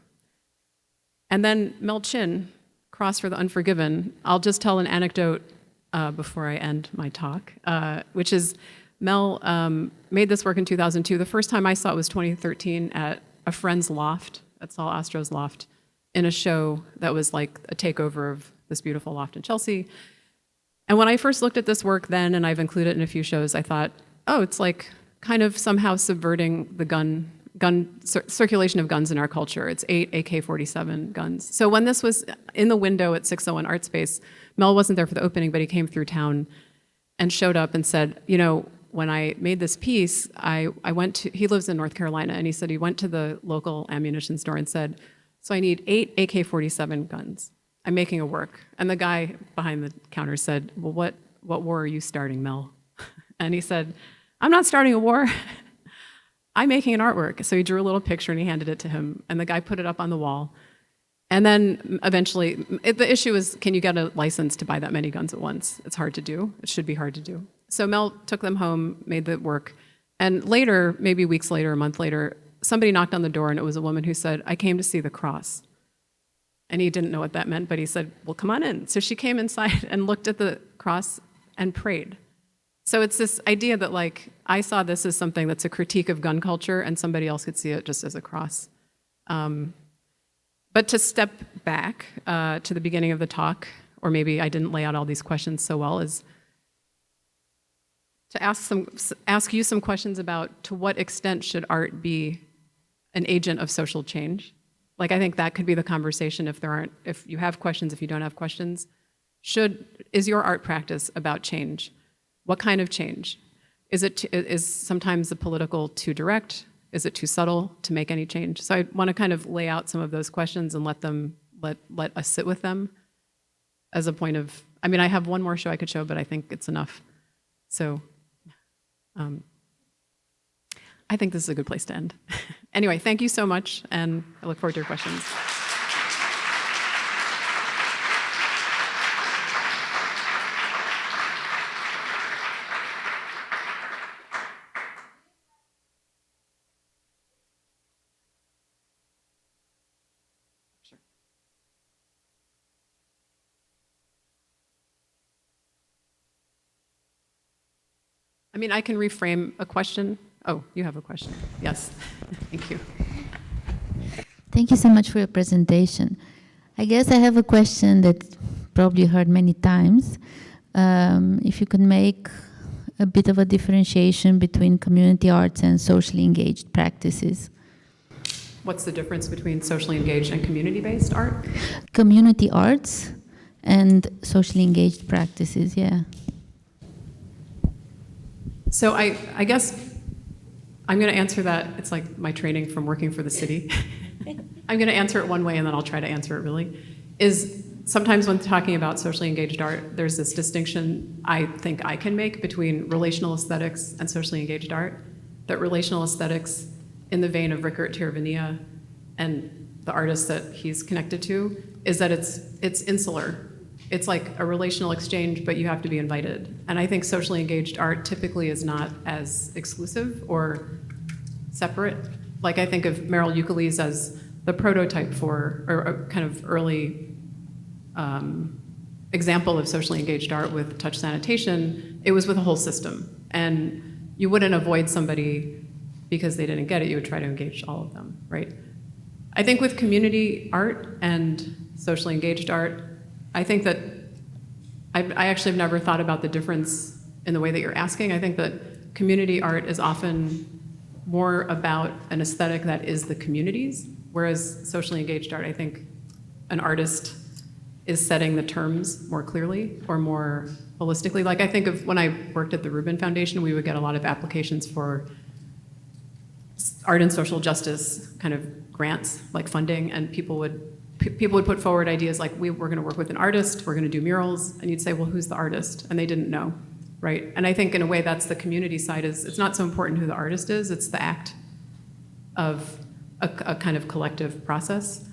And then Mel Chin, Cross for the Unforgiven. I'll just tell an anecdote before I end my talk, which is Mel made this work in 2002. The first time I saw it was 2013 at a friend's loft, at Saul Astro's loft, in a show that was like a takeover of this beautiful loft in Chelsea. And when I first looked at this work then, and I've included it in a few shows, I thought, oh, it's like kind of somehow subverting the circulation of guns in our culture. It's 8 AK-47 guns. So when this was in the window at 601 Art Space, Mel wasn't there for the opening, but he came through town and showed up and said, you know, when I made this piece, I went to, he lives in North Carolina, and he said he went to the local ammunition store and said, so I need 8 AK-47 guns. I'm making a work. And the guy behind the counter said, well, what war are you starting, Mel? And he said, I'm not starting a war. I'm making an artwork. So he drew a little picture and he handed it to him, and the guy put it up on the wall. And then eventually, the issue is, can you get a license to buy that many guns at once? It's hard to do. It should be hard to do. So Mel took them home, made the work, and later, maybe weeks later, a month later, somebody knocked on the door, and it was a woman who said, I came to see the cross. And he didn't know what that meant, but he said, well, come on in. So she came inside and looked at the cross and prayed. So it's this idea that, like, I saw this as something that's a critique of gun culture, and somebody else could see it just as a cross. But to step back to the beginning of the talk, or maybe I didn't lay out all these questions so well, is to ask you some questions about, to what extent should art be an agent of social change? Like, I think that could be the conversation if you have questions, if you don't have questions. Is your art practice about change? What kind of change? Is sometimes the political too direct? Is it too subtle to make any change? So I want to kind of lay out some of those questions and let us sit with them as a point of, I mean, I have one more show I could show, but I think it's enough. So I think this is a good place to end. Anyway, thank you so much, and I look forward to your questions. Sure. I mean, I can reframe a question. Oh, you have a question. Yes. Thank you. Thank you so much for your presentation. I guess I have a question that probably you heard many times. If you could make a bit of a differentiation between community arts and socially engaged practices. What's the difference between socially engaged and community-based art? Community arts and socially engaged practices, yeah. So I guess I'm going to answer that. It's like my training from working for the city. I'm going to answer it one way, and then I'll try to answer it really. Is sometimes when talking about socially engaged art, there's this distinction I think I can make between relational aesthetics and socially engaged art. That relational aesthetics, in the vein of Rickert Tirvania and the artists that he's connected to, is that it's insular. It's like a relational exchange, but you have to be invited. And I think socially engaged art typically is not as exclusive or separate. Like I think of Meryl Euclides as the prototype for, or a kind of early example of socially engaged art with touch sanitation. It was with a whole system. And you wouldn't avoid somebody because they didn't get it. You would try to engage all of them, right? I think with community art and socially engaged art, I think that I actually have never thought about the difference in the way that you're asking. I think that community art is often more about an aesthetic that is the community's, whereas socially engaged art, I think an artist is setting the terms more clearly or more holistically. Like I think of when I worked at the Rubin Foundation, we would get a lot of applications for art and social justice kind of grants, like funding, and people would put forward ideas like, we're going to work with an artist, we're going to do murals, and you'd say, well, who's the artist? And they didn't know, right? And I think in a way that's the community side, is it's not so important who the artist is, it's the act of a kind of collective process.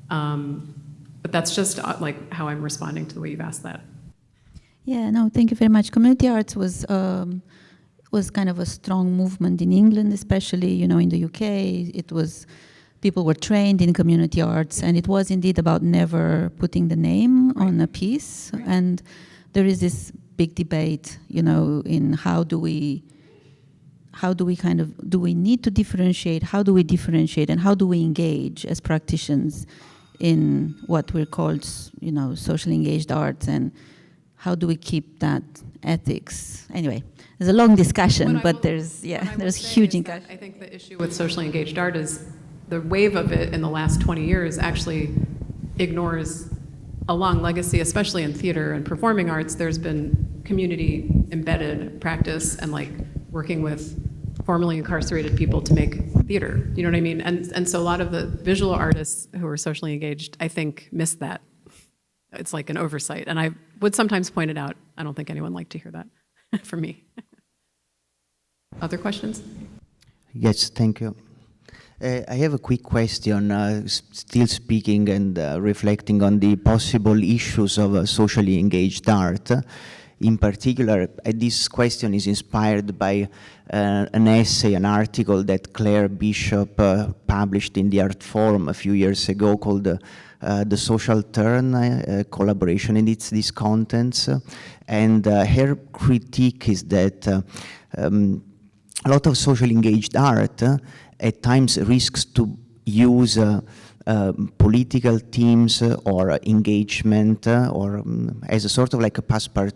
But that's just like how I'm responding to the way you've asked that. Yeah, no, thank you very much. Community arts was kind of a strong movement in England, especially, you know, in the UK. It was, people were trained in community arts, and it was indeed about never putting the name on a piece. Right. And there is this big debate, you know, in how do we do we need to differentiate, how do we differentiate, and how do we engage as practitioners in what we're called, you know, socially engaged arts, and how do we keep that ethics? Anyway, there's a long discussion, but there's huge discussion. I think the issue with socially engaged art is the wave of it in the last 20 years actually ignores a long legacy, especially in theater and performing arts. There's been community embedded practice and like working with formerly incarcerated people to make theater, you know what I mean? And so a lot of the visual artists who are socially engaged, I think, miss that. It's like an oversight. And I would sometimes point it out. I don't think anyone liked to hear that from me. Other questions? Yes, thank you. I have a quick question, still speaking and reflecting on the possible issues of socially engaged art. In particular, this question is inspired by an essay, an article that Claire Bishop published in the Art Forum a few years ago called The Social Turn, Collaboration in these contents. And her critique is that a lot of socially engaged art at times risks to use political themes or engagement or as a sort of like a passepartout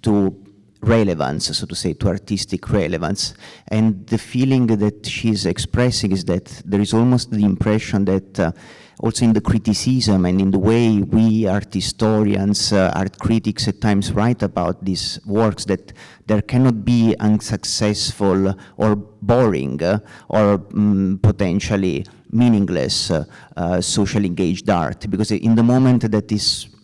to relevance, so to say, to artistic relevance. And the feeling that she's expressing is that there is almost the impression that also in the criticism and in the way we art historians, art critics at times write about these works, that there cannot be unsuccessful or boring or potentially meaningless socially engaged art, because in the moment that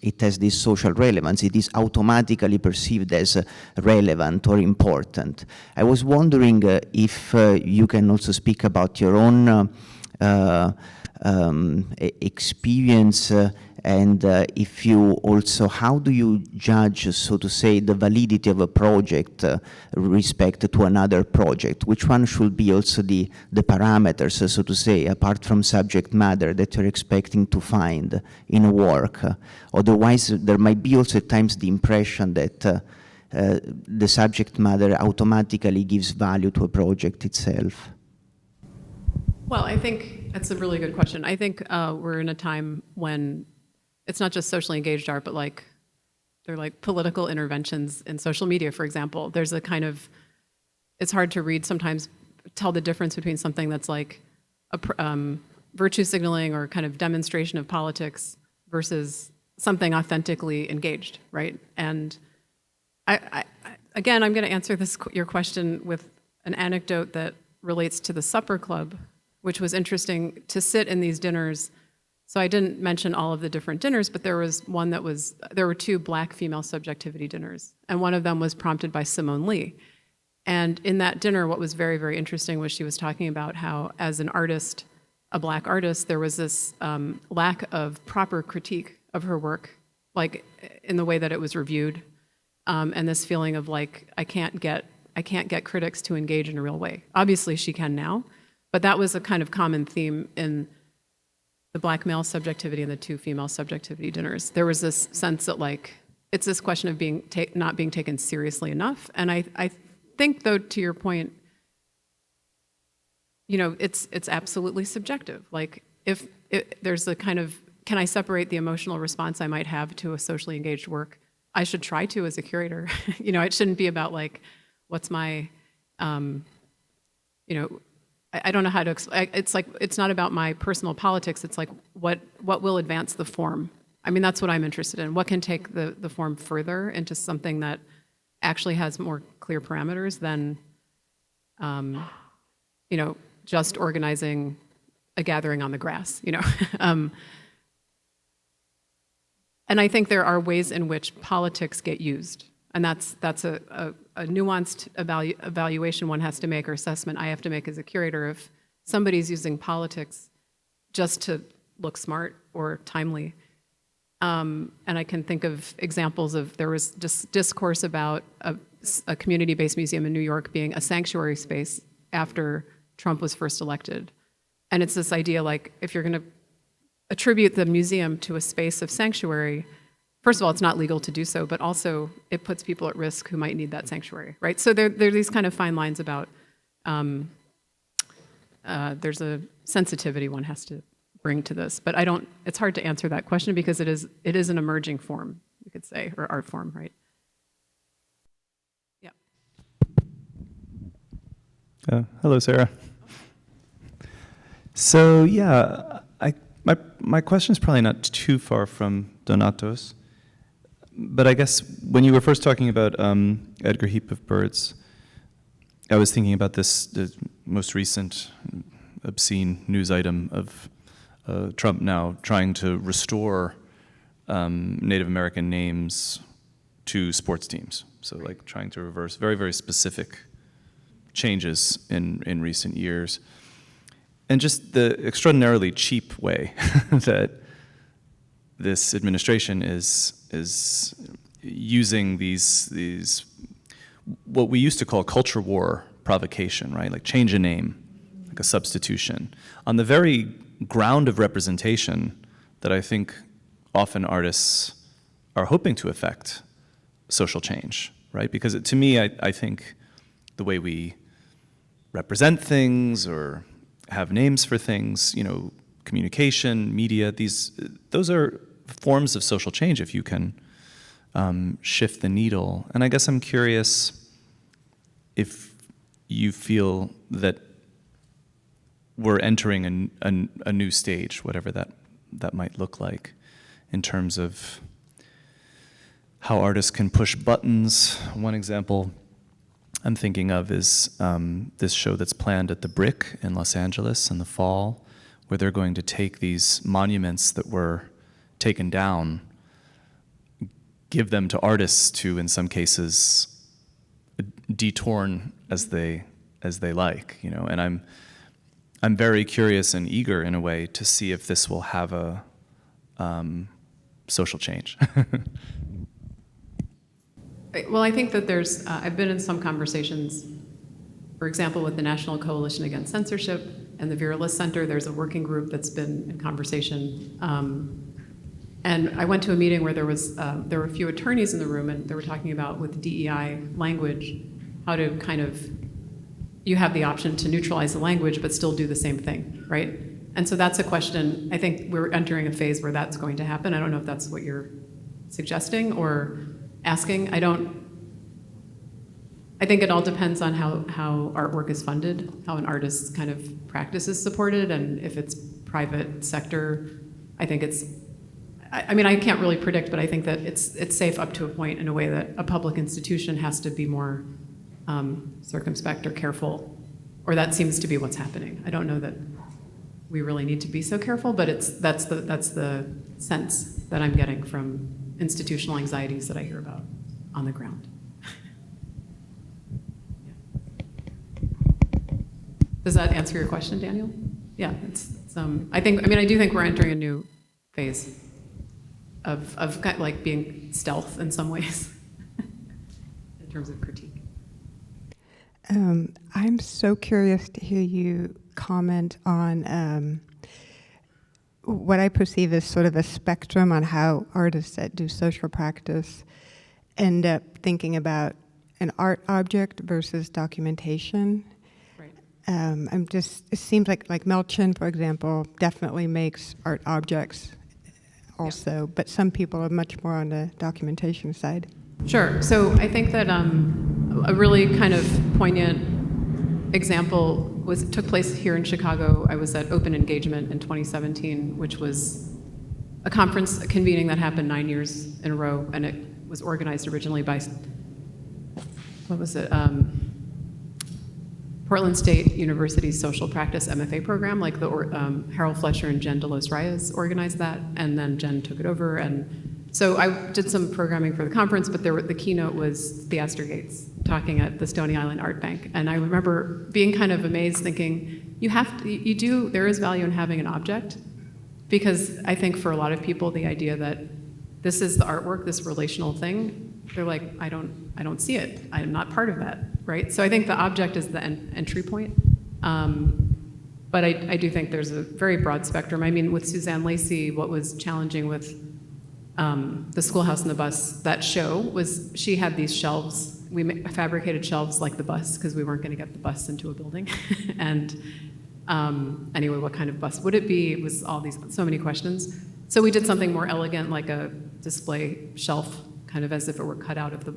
it has this social relevance, it is automatically perceived as relevant or important. I was wondering if you can also speak about your own experience and if you also, how do you judge, so to say, the validity of a project respect to another project? Which one should be also the parameters, so to say, apart from subject matter that you're expecting to find in a work? Otherwise, there might be also at times the impression that the subject matter automatically gives value to a project itself. Well, I think that's a really good question. I think we're in a time when it's not just socially engaged art, but like they're like political interventions in social media, for example. There's a kind of, it's hard to read sometimes, tell the difference between something that's like virtue signaling or kind of demonstration of politics versus something authentically engaged, right? And again, I'm going to answer your question with an anecdote that relates to the supper club, which was interesting to sit in these dinners. So I didn't mention all of the different dinners, but there were two Black female subjectivity dinners, and one of them was prompted by Simone Lee. And in that dinner, what was very, very interesting was she was talking about how, as an artist, a Black artist, there was this lack of proper critique of her work, like in the way that it was reviewed, and this feeling of like, I can't get critics to engage in a real way. Obviously, she can now, but that was a kind of common theme in the Black male subjectivity and the two female subjectivity dinners. There was this sense that like, it's this question of not being taken seriously enough. And I think, though, to your point, it's absolutely subjective. Like, if there's a kind of, can I separate the emotional response I might have to a socially engaged work? I should try to as a curator. It shouldn't be about like, what's my, I don't know how to explain. It's like, it's not about my personal politics. It's like, what will advance the form? I mean, that's what I'm interested in. What can take the form further into something that actually has more clear parameters than, just organizing a gathering on the grass, And I think there are ways in which politics get used. And that's a nuanced evaluation one has to make, or assessment I have to make as a curator, if somebody's using politics just to look smart or timely. And I can think of examples of, there was discourse about a community-based museum in New York being a sanctuary space after Trump was first elected. And it's this idea like, if you're going to attribute the museum to a space of sanctuary, first of all, it's not legal to do so, but also it puts people at risk who might need that sanctuary, right? So there are these kind of fine lines about, there's a sensitivity one has to bring to this, but it's hard to answer that question because it is an emerging form, you could say, or art form, right? Yeah. Hello, Sarah. So yeah, my question is probably not too far from Donato's, but I guess when you were first talking about Edgar Heap of Birds, I was thinking about the most recent obscene news item of Trump now trying to restore Native American names to sports teams. So like trying to reverse very, very specific changes in recent years. And just the extraordinarily cheap way that this administration is using these what we used to call culture war provocation, right? Like change a name, like a substitution, on the very ground of representation that I think often artists are hoping to affect social change, right? Because to me, I think the way we represent things or have names for things, communication, media, those are forms of social change if you can shift the needle. And I guess I'm curious if you feel that we're entering a new stage, whatever that might look like, in terms of how artists can push buttons. One example I'm thinking of is this show that's planned at the Brick in Los Angeles in the fall, where they're going to take these monuments that were taken down, give them to artists to, in some cases, detorn as they like, And I'm very curious and eager, in a way, to see if this will have a social change. Well, I think that I've been in some conversations, for example, with the National Coalition Against Censorship and the Vera List Center. There's a working group that's been in conversation. And I went to a meeting where there were a few attorneys in the room, and they were talking about, with DEI language, how to kind of, you have the option to neutralize the language but still do the same thing, right? And so that's a question. I think we're entering a phase where that's going to happen. I don't know if that's what you're suggesting or asking. I think it all depends on how artwork is funded, how an artist's kind of practice is supported, and if it's private sector, I think it's, I mean, I can't really predict, but I think that it's safe up to a point in a way that a public institution has to be more circumspect or careful, or that seems to be what's happening. I don't know that we really need to be so careful, but that's the sense that I'm getting from institutional anxieties that I hear about on the ground. Does that answer your question, Daniel? Yeah, I do think we're entering a new phase of kind of like being stealth in some ways in terms of critique. I'm so curious to hear you comment on what I perceive as sort of a spectrum on how artists that do social practice end up thinking about an art object versus documentation. It seems like Melchin, for example, definitely makes art objects also, but some people are much more on the documentation side. Sure. So I think that a really kind of poignant example took place here in Chicago. I was at Open Engagement in 2017, which was a conference, a convening that happened 9 years in a row, and it was organized originally by, Portland State University's social practice MFA program, like the Harold Fletcher and Jen DeLos Reyes organized that, and then Jen took it over. And so I did some programming for the conference, but the keynote was Theaster Gates talking at the Stony Island Art Bank. And I remember being kind of amazed, thinking, there is value in having an object, because I think for a lot of people, the idea that this is the artwork, this relational thing, they're like, I don't see it. I'm not part of that, right? So I think the object is the entry point. But I do think there's a very broad spectrum. I mean, with Suzanne Lacey, what was challenging with the Schoolhouse and the Bus, that show, was she had these shelves. We fabricated shelves like the bus, because we weren't going to get the bus into a building. And anyway, what kind of bus would it be? It was so many questions. So we did something more elegant, like a display shelf, kind of as if it were cut out of the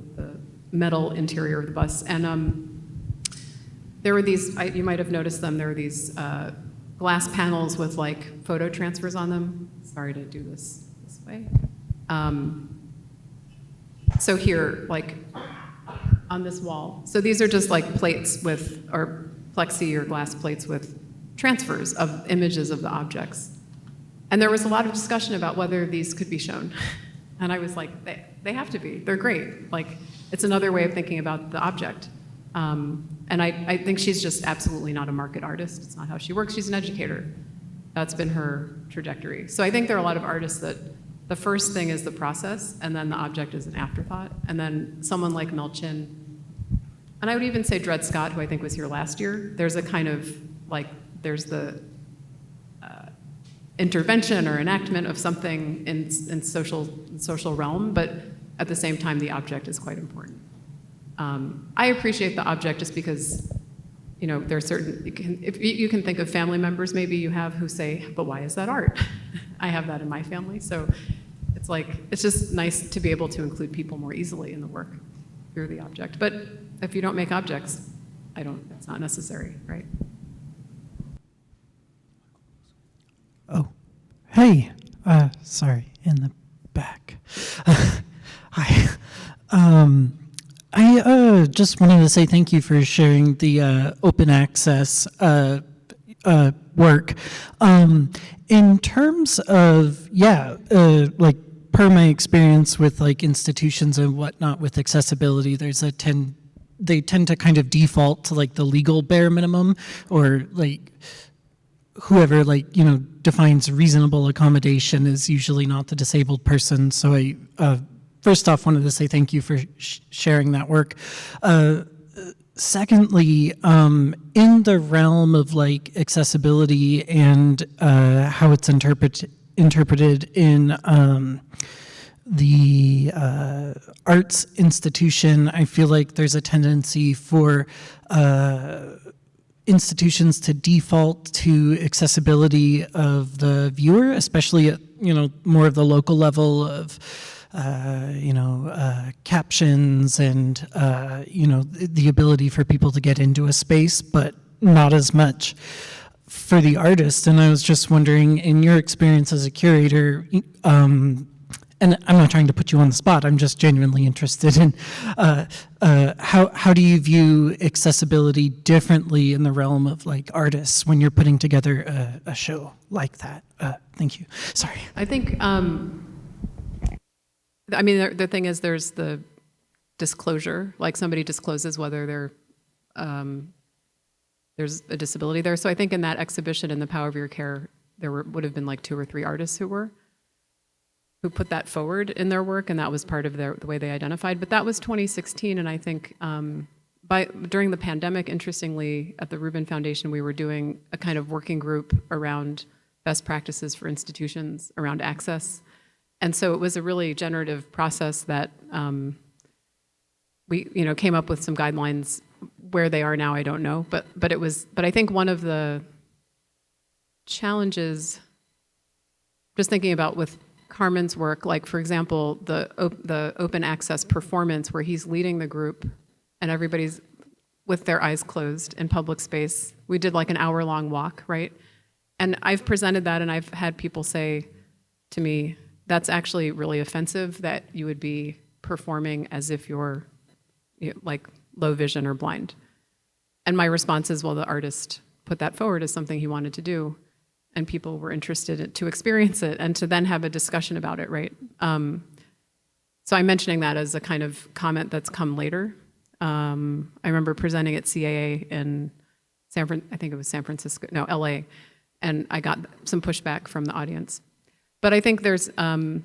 metal interior of the bus. And there were these, you might have noticed them, there were these glass panels with like photo transfers on them. Sorry to do this way. So here, like on this wall. So these are just like plates or plexi or glass plates with transfers of images of the objects. And there was a lot of discussion about whether these could be shown. And I was like, they have to be. They're great. Like, it's another way of thinking about the object. And I think she's just absolutely not a market artist. It's not how she works. She's an educator. That's been her trajectory. So I think there are a lot of artists that the first thing is the process, and then the object is an afterthought. And then someone like Melchin, and I would even say Dred Scott, who I think was here last year, there's a kind of, like, there's the intervention or enactment of something in social realm, but at the same time, the object is quite important. I appreciate the object just because, there are certain, if you can think of family members maybe you have who say, but why is that art? I have that in my family, so it's just nice to be able to include people more easily in the work through the object. But if you don't make objects, it's not necessary, right? Oh, hey, sorry, in the back. Hi. I just wanted to say thank you for sharing the open access work. In terms of, like per my experience with like institutions and whatnot with accessibility, they tend to kind of default to like the legal bare minimum, or like whoever defines reasonable accommodation is usually not the disabled person. So I first off wanted to say thank you for sharing that work. Secondly, in the realm of like accessibility and how it's interpreted in the arts institution, I feel like there's a tendency for institutions to default to accessibility of the viewer, especially at more of the local level of captions and, the ability for people to get into a space, but not as much for the artist. And I was just wondering, in your experience as a curator, and I'm not trying to put you on the spot, I'm just genuinely interested in how do you view accessibility differently in the realm of like artists when you're putting together a show like that? Thank you. Sorry. I think, the thing is there's the disclosure, like somebody discloses whether there's a disability there. So I think in that exhibition, in The Power of Your Care, there would have been like 2 or 3 artists who put that forward in their work, and that was part of the way they identified. But that was 2016, and I think during the pandemic, interestingly, at the Rubin Foundation, we were doing a kind of working group around best practices for institutions around access. And so it was a really generative process that we came up with some guidelines. Where they are now, I don't know, but I think one of the challenges, just thinking about with Carmen's work, like for example, the open access performance where he's leading the group and everybody's with their eyes closed in public space. We did like an hour-long walk, right? And I've presented that and I've had people say to me, that's actually really offensive that you would be performing as if you're like low vision or blind. And my response is, well, the artist put that forward as something he wanted to do, and people were interested to experience it and to then have a discussion about it, right? So I'm mentioning that as a kind of comment that's come later. I remember presenting at CAA in I think it was San Francisco, no, LA, and I got some pushback from the audience. But I think there's, I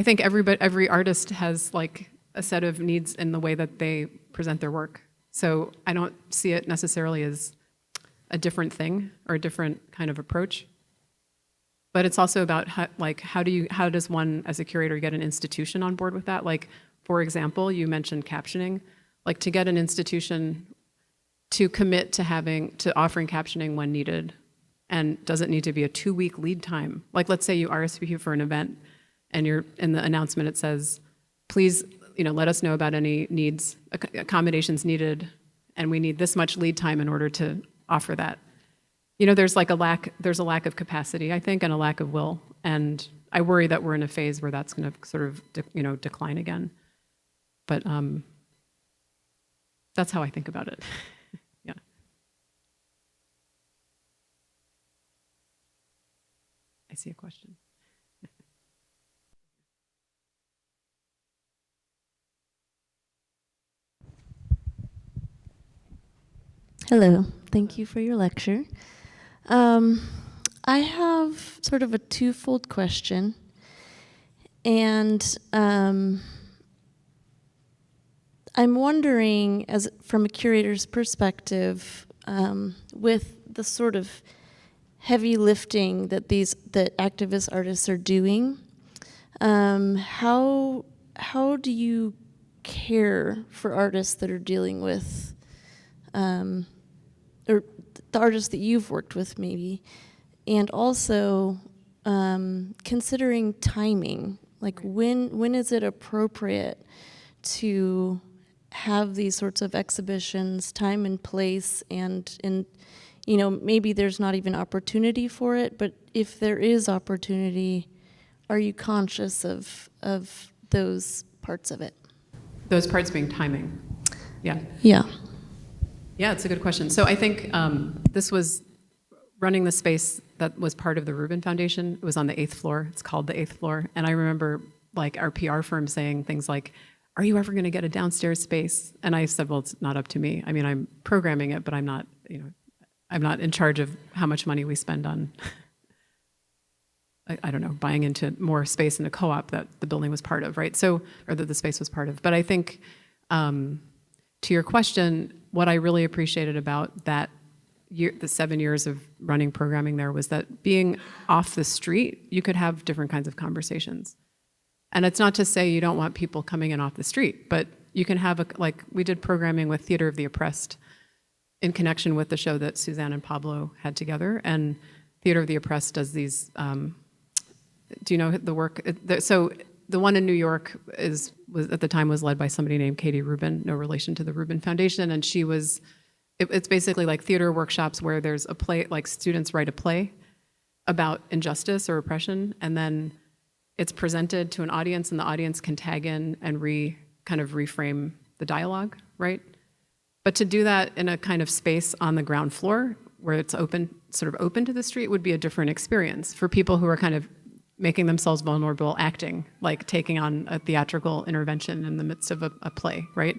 think every artist has like a set of needs in the way that they present their work. So I don't see it necessarily as a different thing or a different kind of approach. But it's also about how does one as a curator get an institution on board with that? Like, for example, you mentioned captioning. Like to get an institution to commit to offering captioning when needed, and does it need to be a 2-week lead time? Like let's say you RSVP for an event and you're in the announcement it says, please, let us know about any needs, accommodations needed, and we need this much lead time in order to offer that. There's a lack of capacity, I think, and a lack of will, and I worry that we're in a phase where that's going to sort of, decline again. But that's how I think about it. Yeah. I see a question. Hello, thank you for your lecture. I have sort of a twofold question, and I'm wondering, from a curator's perspective, with the sort of heavy lifting that activist artists are doing, how do you care for artists that are dealing with or the artists that you've worked with maybe, and also considering timing, like when is it appropriate to have these sorts of exhibitions, time and place, and maybe there's not even opportunity for it, but if there is opportunity, are you conscious of those parts of it? Those parts being timing. Yeah. Yeah. Yeah, it's a good question. So I think this was running the space that was part of the Rubin Foundation. It was on the 8th floor. It's called the 8th floor. And I remember like our PR firm saying things like, are you ever going to get a downstairs space? And I said, well, it's not up to me. I mean, I'm programming it, but I'm not in charge of how much money we spend on, I don't know, buying into more space in a co-op that the building was part of, right? So, or that the space was part of. But I think to your question, what I really appreciated about that year, the 7 years of running programming there, was that being off the street, you could have different kinds of conversations. And it's not to say you don't want people coming in off the street, but you can have like we did programming with Theater of the Oppressed in connection with the show that Suzanne and Pablo had together. And Theater of the Oppressed does these do you know the work? So the one in New York was at the time was led by somebody named Katie Rubin, no relation to the Rubin Foundation, and she was. It's basically like theater workshops where there's a play, like students write a play about injustice or oppression, and then it's presented to an audience, and the audience can tag in and kind of reframe the dialogue, right? But to do that in a kind of space on the ground floor where it's open, sort of open to the street, would be a different experience for people who are kind of making themselves vulnerable, acting, like taking on a theatrical intervention in the midst of a play, right?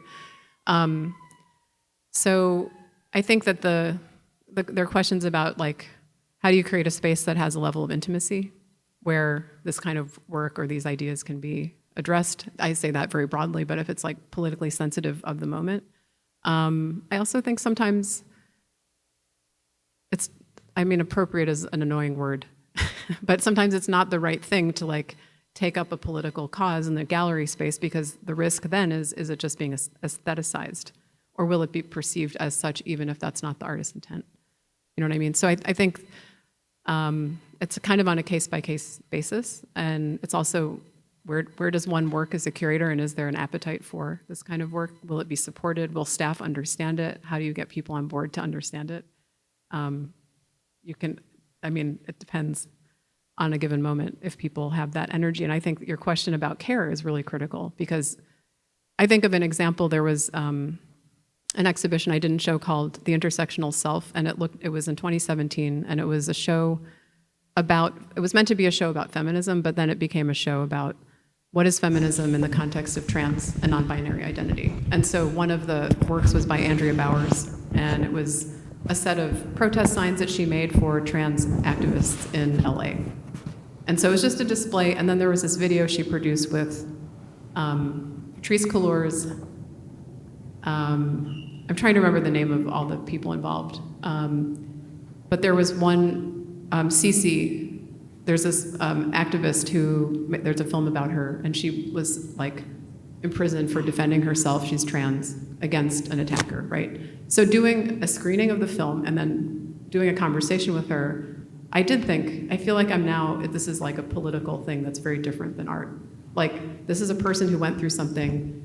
So I think that there are questions about like, how do you create a space that has a level of intimacy where this kind of work or these ideas can be addressed? I say that very broadly, but if it's like politically sensitive of the moment. I also think sometimes appropriate is an annoying word, but sometimes it's not the right thing to like take up a political cause in the gallery space, because the risk then is it just being aestheticized? Or will it be perceived as such even if that's not the artist's intent? You know what I mean? So I think it's kind of on a case-by-case basis, and it's also where does one work as a curator, and is there an appetite for this kind of work? Will it be supported? Will staff understand it? How do you get people on board to understand it? It depends on a given moment if people have that energy. And I think your question about care is really critical, because I think of an example. There was an exhibition I didn't show called The Intersectional Self, and it was in 2017, and it was a show it was meant to be a show about feminism, but then it became a show about what is feminism in the context of trans and non-binary identity. And so one of the works was by Andrea Bowers, and it was a set of protest signs that she made for trans activists in LA. And so it was just a display, and then there was this video she produced with Patrice Couleurs. I'm trying to remember the name of all the people involved. But there was one, Cece, there's this activist there's a film about her, and she was like imprisoned for defending herself, she's trans, against an attacker, right? So doing a screening of the film and then doing a conversation with her, I feel like this is like a political thing that's very different than art. Like, this is a person who went through something,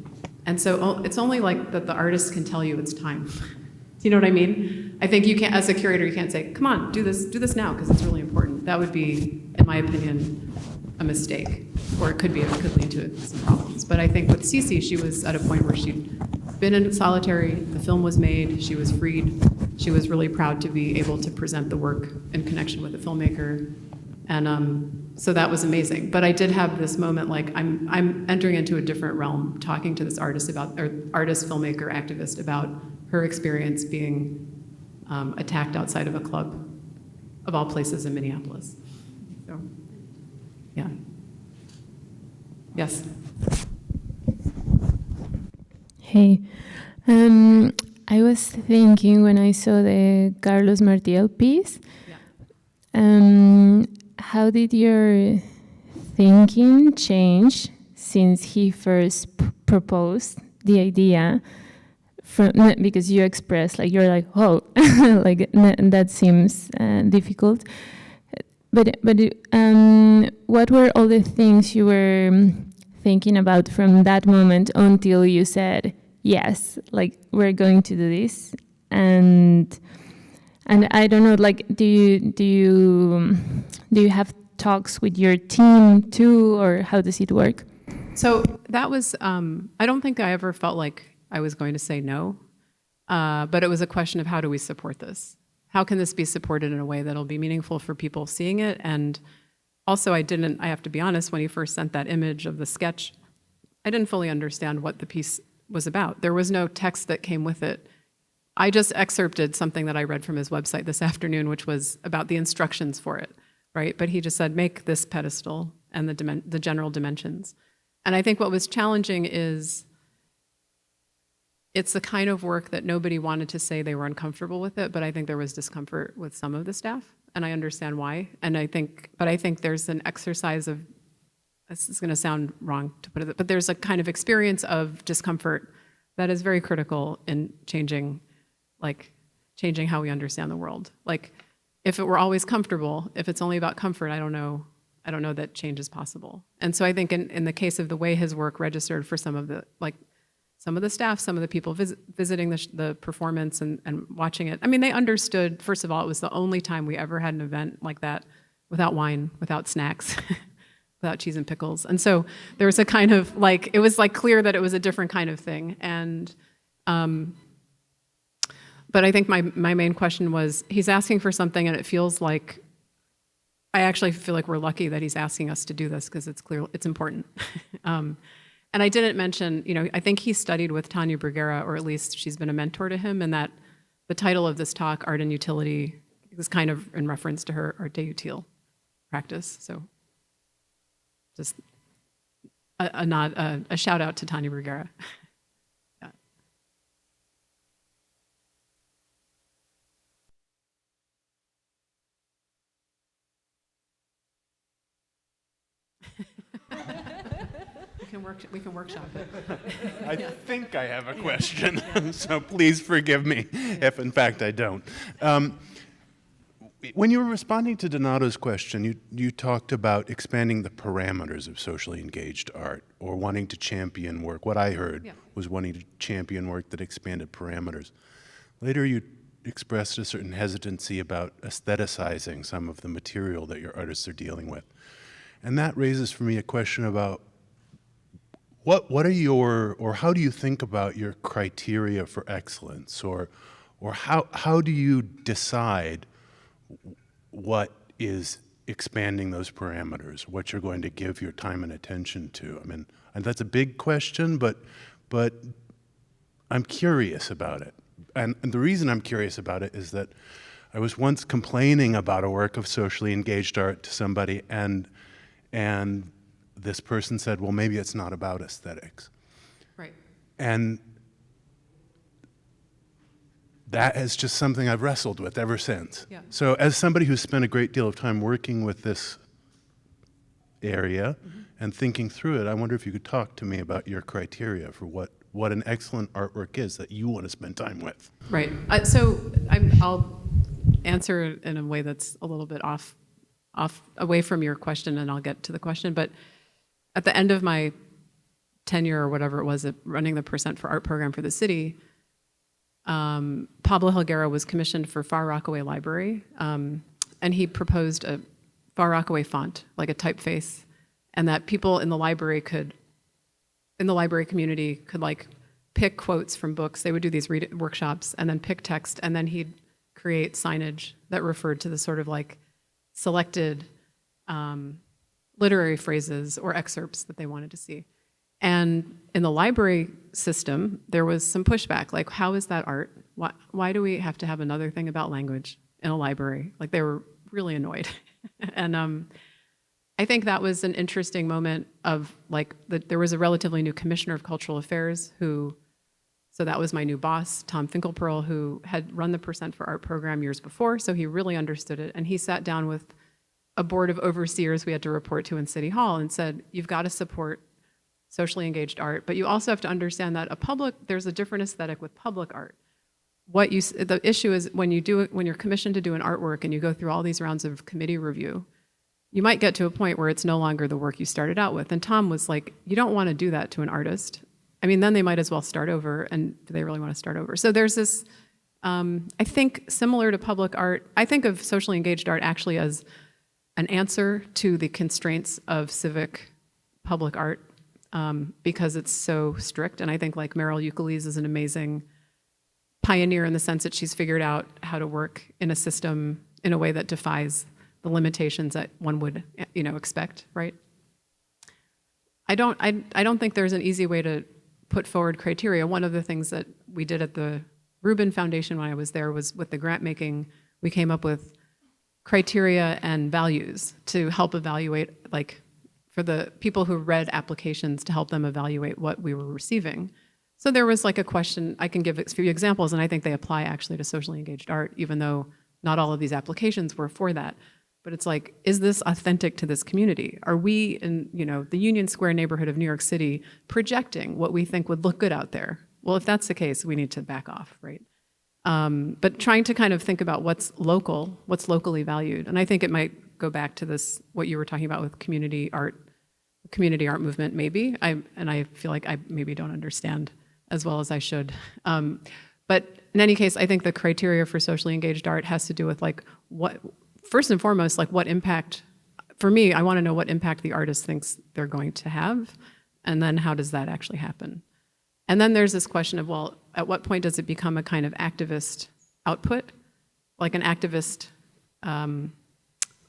and so it's only like that the artist can tell you it's time. Do you know what I mean? I think you can't, as a curator, you can't say, come on, do this now, because it's really important. That would be, in my opinion, a mistake, or it could lead to some problems. But I think with Cece, she was at a point where she'd been in solitary, the film was made, she was freed, she was really proud to be able to present the work in connection with the filmmaker, and so that was amazing. But I did have this moment, like I'm entering into a different realm, talking to this artist, filmmaker, activist, about her experience being attacked outside of a club, of all places in Minneapolis. So, yeah. Yes. Hey, I was thinking when I saw the Carlos Martial piece, how did your thinking change since he first proposed the idea? Because you expressed, like, you're like, oh, like that seems difficult. But what were all the things you were thinking about from that moment until you said, yes, like, we're going to do this? And I don't know, like, do you have talks with your team too, or how does it work? So that was, I don't think I ever felt like I was going to say no, but it was a question of how do we support this? How can this be supported in a way that'll be meaningful for people seeing it? And also I have to be honest, when he first sent that image of the sketch, I didn't fully understand what the piece was about. There was no text that came with it. I just excerpted something that I read from his website this afternoon, which was about the instructions for it, right? But he just said, make this pedestal and the general dimensions. And I think what was challenging is it's the kind of work that nobody wanted to say they were uncomfortable with it, but I think there was discomfort with some of the staff, and I understand why. And I think there's an exercise of, this is going to sound wrong to put it, but there's a kind of experience of discomfort that is very critical in changing how we understand the world. Like, if it were always comfortable, if it's only about comfort, I don't know I don't know that change is possible. And so I think in the case of the way his work registered for some of the staff, some of the people visiting the performance and watching it, I mean, they understood, first of all, it was the only time we ever had an event like that without wine, without snacks, without cheese and pickles. And so there was a kind of like, it was like clear that it was a different kind of thing. And, but I think my main question was, he's asking for something and it feels like, I actually feel like we're lucky that he's asking us to do this because it's clear, it's important. And I didn't mention, I think he studied with Tanya Bruguera, or at least she's been a mentor to him, and that the title of this talk, Art and Utility, was kind of in reference to her art de utile practice. So just a nod, a shout out to Tanya Bruguera. Yeah. We can workshop it. I think I have a question, so please forgive me if in fact I don't. When you were responding to Donato's question, you talked about expanding the parameters of socially engaged art, or wanting to champion work. What I heard was wanting to champion work that expanded parameters. Later you expressed a certain hesitancy about aestheticizing some of the material that your artists are dealing with. And that raises for me a question about what are your, or how do you think about your criteria for excellence, or how do you decide what is expanding those parameters, what you're going to give your time and attention to? I mean, and that's a big question, but I'm curious about it. And the reason I'm curious about it is that I was once complaining about a work of socially engaged art to somebody, and this person said, well, maybe it's not about aesthetics. Right. And that is just something I've wrestled with ever since. Yeah. So as somebody who's spent a great deal of time working with this area and thinking through it, I wonder if you could talk to me about your criteria for what an excellent artwork is that you want to spend time with. Right. So I'll answer it in a way that's a little bit off away from your question, and I'll get to the question. But at the end of my tenure, or whatever it was, at running the Percent for Art program for the city, Pablo Helguera was commissioned for Far Rockaway Library, and he proposed a Far Rockaway font, like a typeface, and that people in the library community could like pick quotes from books. They would do these workshops and then pick text, and then he'd create signage that referred to the sort of like selected literary phrases or excerpts that they wanted to see. And in the library system, there was some pushback, like, how is that art? Why do we have to have another thing about language in a library? Like, they were really annoyed. And I think that was an interesting moment of, like, there was a relatively new commissioner of cultural affairs so that was my new boss, Tom Finkelpearl, who had run the Percent for Art program years before, so he really understood it. And he sat down with a board of overseers we had to report to in City Hall and said, you've got to support socially engaged art, but you also have to understand that there's a different aesthetic with public art. The issue is when you're commissioned to do an artwork and you go through all these rounds of committee review, you might get to a point where it's no longer the work you started out with. And Tom was like, you don't want to do that to an artist. I mean, then they might as well start over, and do they really want to start over? So there's this, I think similar to public art, I think of socially engaged art actually as an answer to the constraints of civic public art, because it's so strict. And I think like Meryl Euclides is an amazing pioneer in the sense that she's figured out how to work in a system in a way that defies the limitations that one would, expect, right? I don't think there's an easy way to put forward criteria. One of the things that we did at the Rubin Foundation when I was there was with the grant making, we came up with criteria and values to help evaluate, like, for the people who read applications, to help them evaluate what we were receiving. So there was like a question, I can give a few examples, and I think they apply actually to socially engaged art, even though not all of these applications were for that. But it's like, is this authentic to this community? Are we in, the Union Square neighborhood of New York City projecting what we think would look good out there? Well, if that's the case, we need to back off, right? But trying to kind of think about what's local, what's locally valued. And I think it might go back to this, what you were talking about with community art movement, maybe. I feel like I maybe don't understand as well as I should. But in any case, I think the criteria for socially engaged art has to do with like what, first and foremost, like what impact, for me, I want to know what impact the artist thinks they're going to have, and then how does that actually happen? And then there's this question of, well, at what point does it become a kind of activist output, like an activist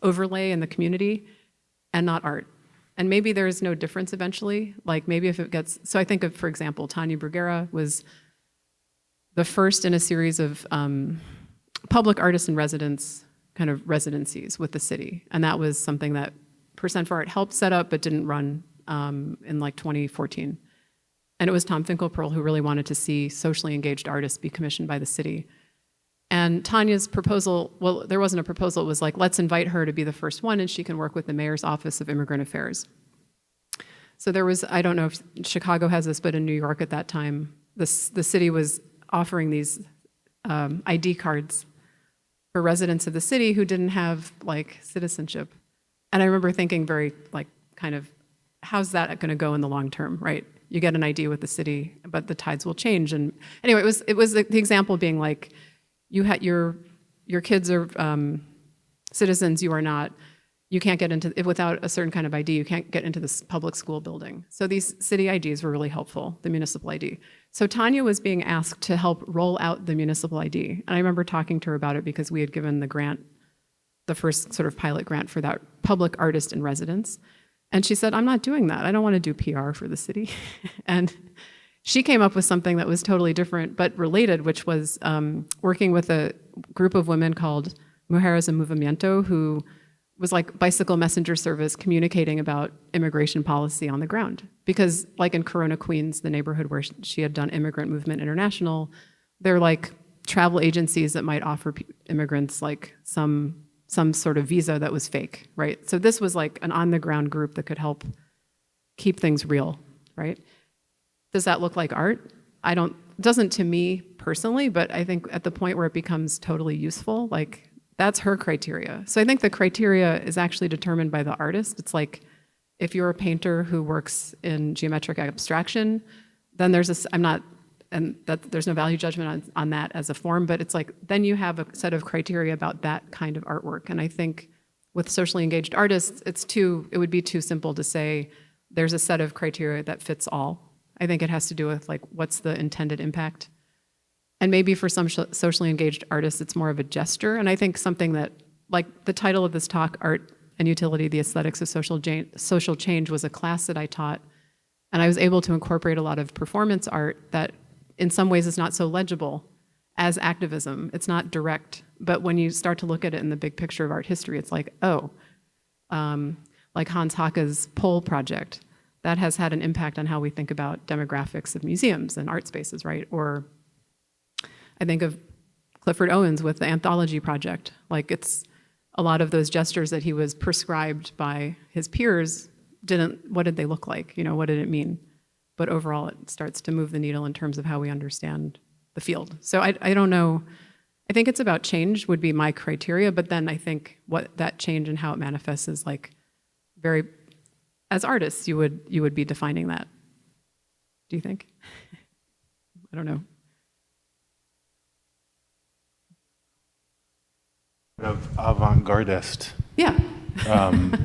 overlay in the community, and not art? And maybe there is no difference eventually. Like maybe if it gets, so I think of, for example, Tanya Bruguera was the first in a series of public artists in residence, kind of residencies with the city. And that was something that Percent for Art helped set up but didn't run in like 2014. And it was Tom Finkelpearl who really wanted to see socially engaged artists be commissioned by the city. And Tanya's proposal, well, there wasn't a proposal, it was like, let's invite her to be the first one and she can work with the Mayor's Office of Immigrant Affairs. So there was, I don't know if Chicago has this, but in New York at that time, the city was offering these ID cards for residents of the city who didn't have like citizenship. And I remember thinking very like kind of, how's that gonna go in the long term, right? You get an ID with the city, but the tides will change. And anyway, it was the example being like, you had your kids are citizens, you are not, you can't get into, without a certain kind of ID, you can't get into this public school building. So these city IDs were really helpful, the municipal ID. So Tanya was being asked to help roll out the municipal ID. And I remember talking to her about it because we had given the grant, the first sort of pilot grant for that public artist in residence. And she said, I'm not doing that. I don't want to do PR for the city. And she came up with something that was totally different, but related, which was working with a group of women called Mujeres en Movimiento, who was like bicycle messenger service communicating about immigration policy on the ground. Because like in Corona, Queens, the neighborhood where she had done Immigrant Movement International, they're like travel agencies that might offer immigrants like some sort of visa that was fake, right? So this was like an on-the-ground group that could help keep things real, right? Does that look like art? It doesn't to me personally, but I think at the point where it becomes totally useful, like that's her criteria. So I think the criteria is actually determined by the artist. It's like, if you're a painter who works in geometric abstraction, then there's there's no value judgment on that as a form, but it's like, then you have a set of criteria about that kind of artwork. And I think with socially engaged artists, it would be too simple to say there's a set of criteria that fits all. I think it has to do with like, what's the intended impact? And maybe for some socially engaged artists, it's more of a gesture. And I think something that, like the title of this talk, Art and Utility, the Aesthetics of Social Change, was a class that I taught. And I was able to incorporate a lot of performance art that in some ways is not so legible as activism. It's not direct, but when you start to look at it in the big picture of art history, it's like, oh, like Hans Hacke's Pole project, that has had an impact on how we think about demographics of museums and art spaces, right? Or I think of Clifford Owens with the Anthology Project. Like it's a lot of those gestures that he was prescribed by his peers what did they look like? You know, what did it mean? But overall, it starts to move the needle in terms of how we understand the field. So I don't know. I think it's about change would be my criteria, but then I think what that change and how it manifests is like very, as artists, you would be defining that. Do you think? I don't know. Of avant-gardist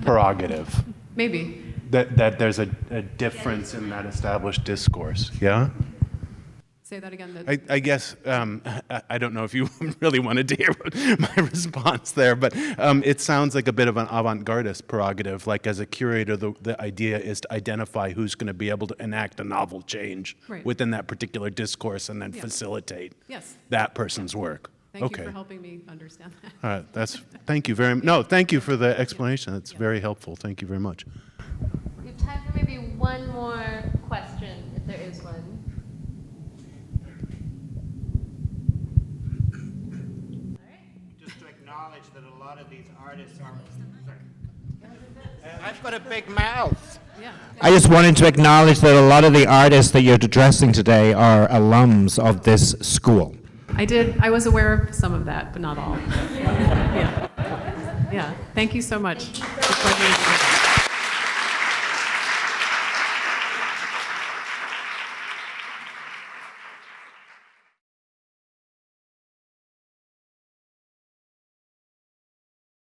prerogative. Maybe. That there's a difference in that established discourse, yeah? Say that again. I guess, I don't know if you really wanted to hear my response there, but it sounds like a bit of an avant-gardist prerogative. Like as a curator, the idea is to identify who's going to be able to enact a novel change within that particular discourse and then facilitate that person's work. Thank you for helping me understand that. All right, thank you very much. No, thank you for the explanation. That's very helpful. Thank you very much. We have time for maybe one more question, if there is one. Just to acknowledge that a lot of these artists are... I've got a big mouth. Yeah. I just wanted to acknowledge that a lot of the artists that you're addressing today are alums of this school. I was aware of some of that, but not all. Yeah. Yeah, thank you so much. It's a pleasure to be here.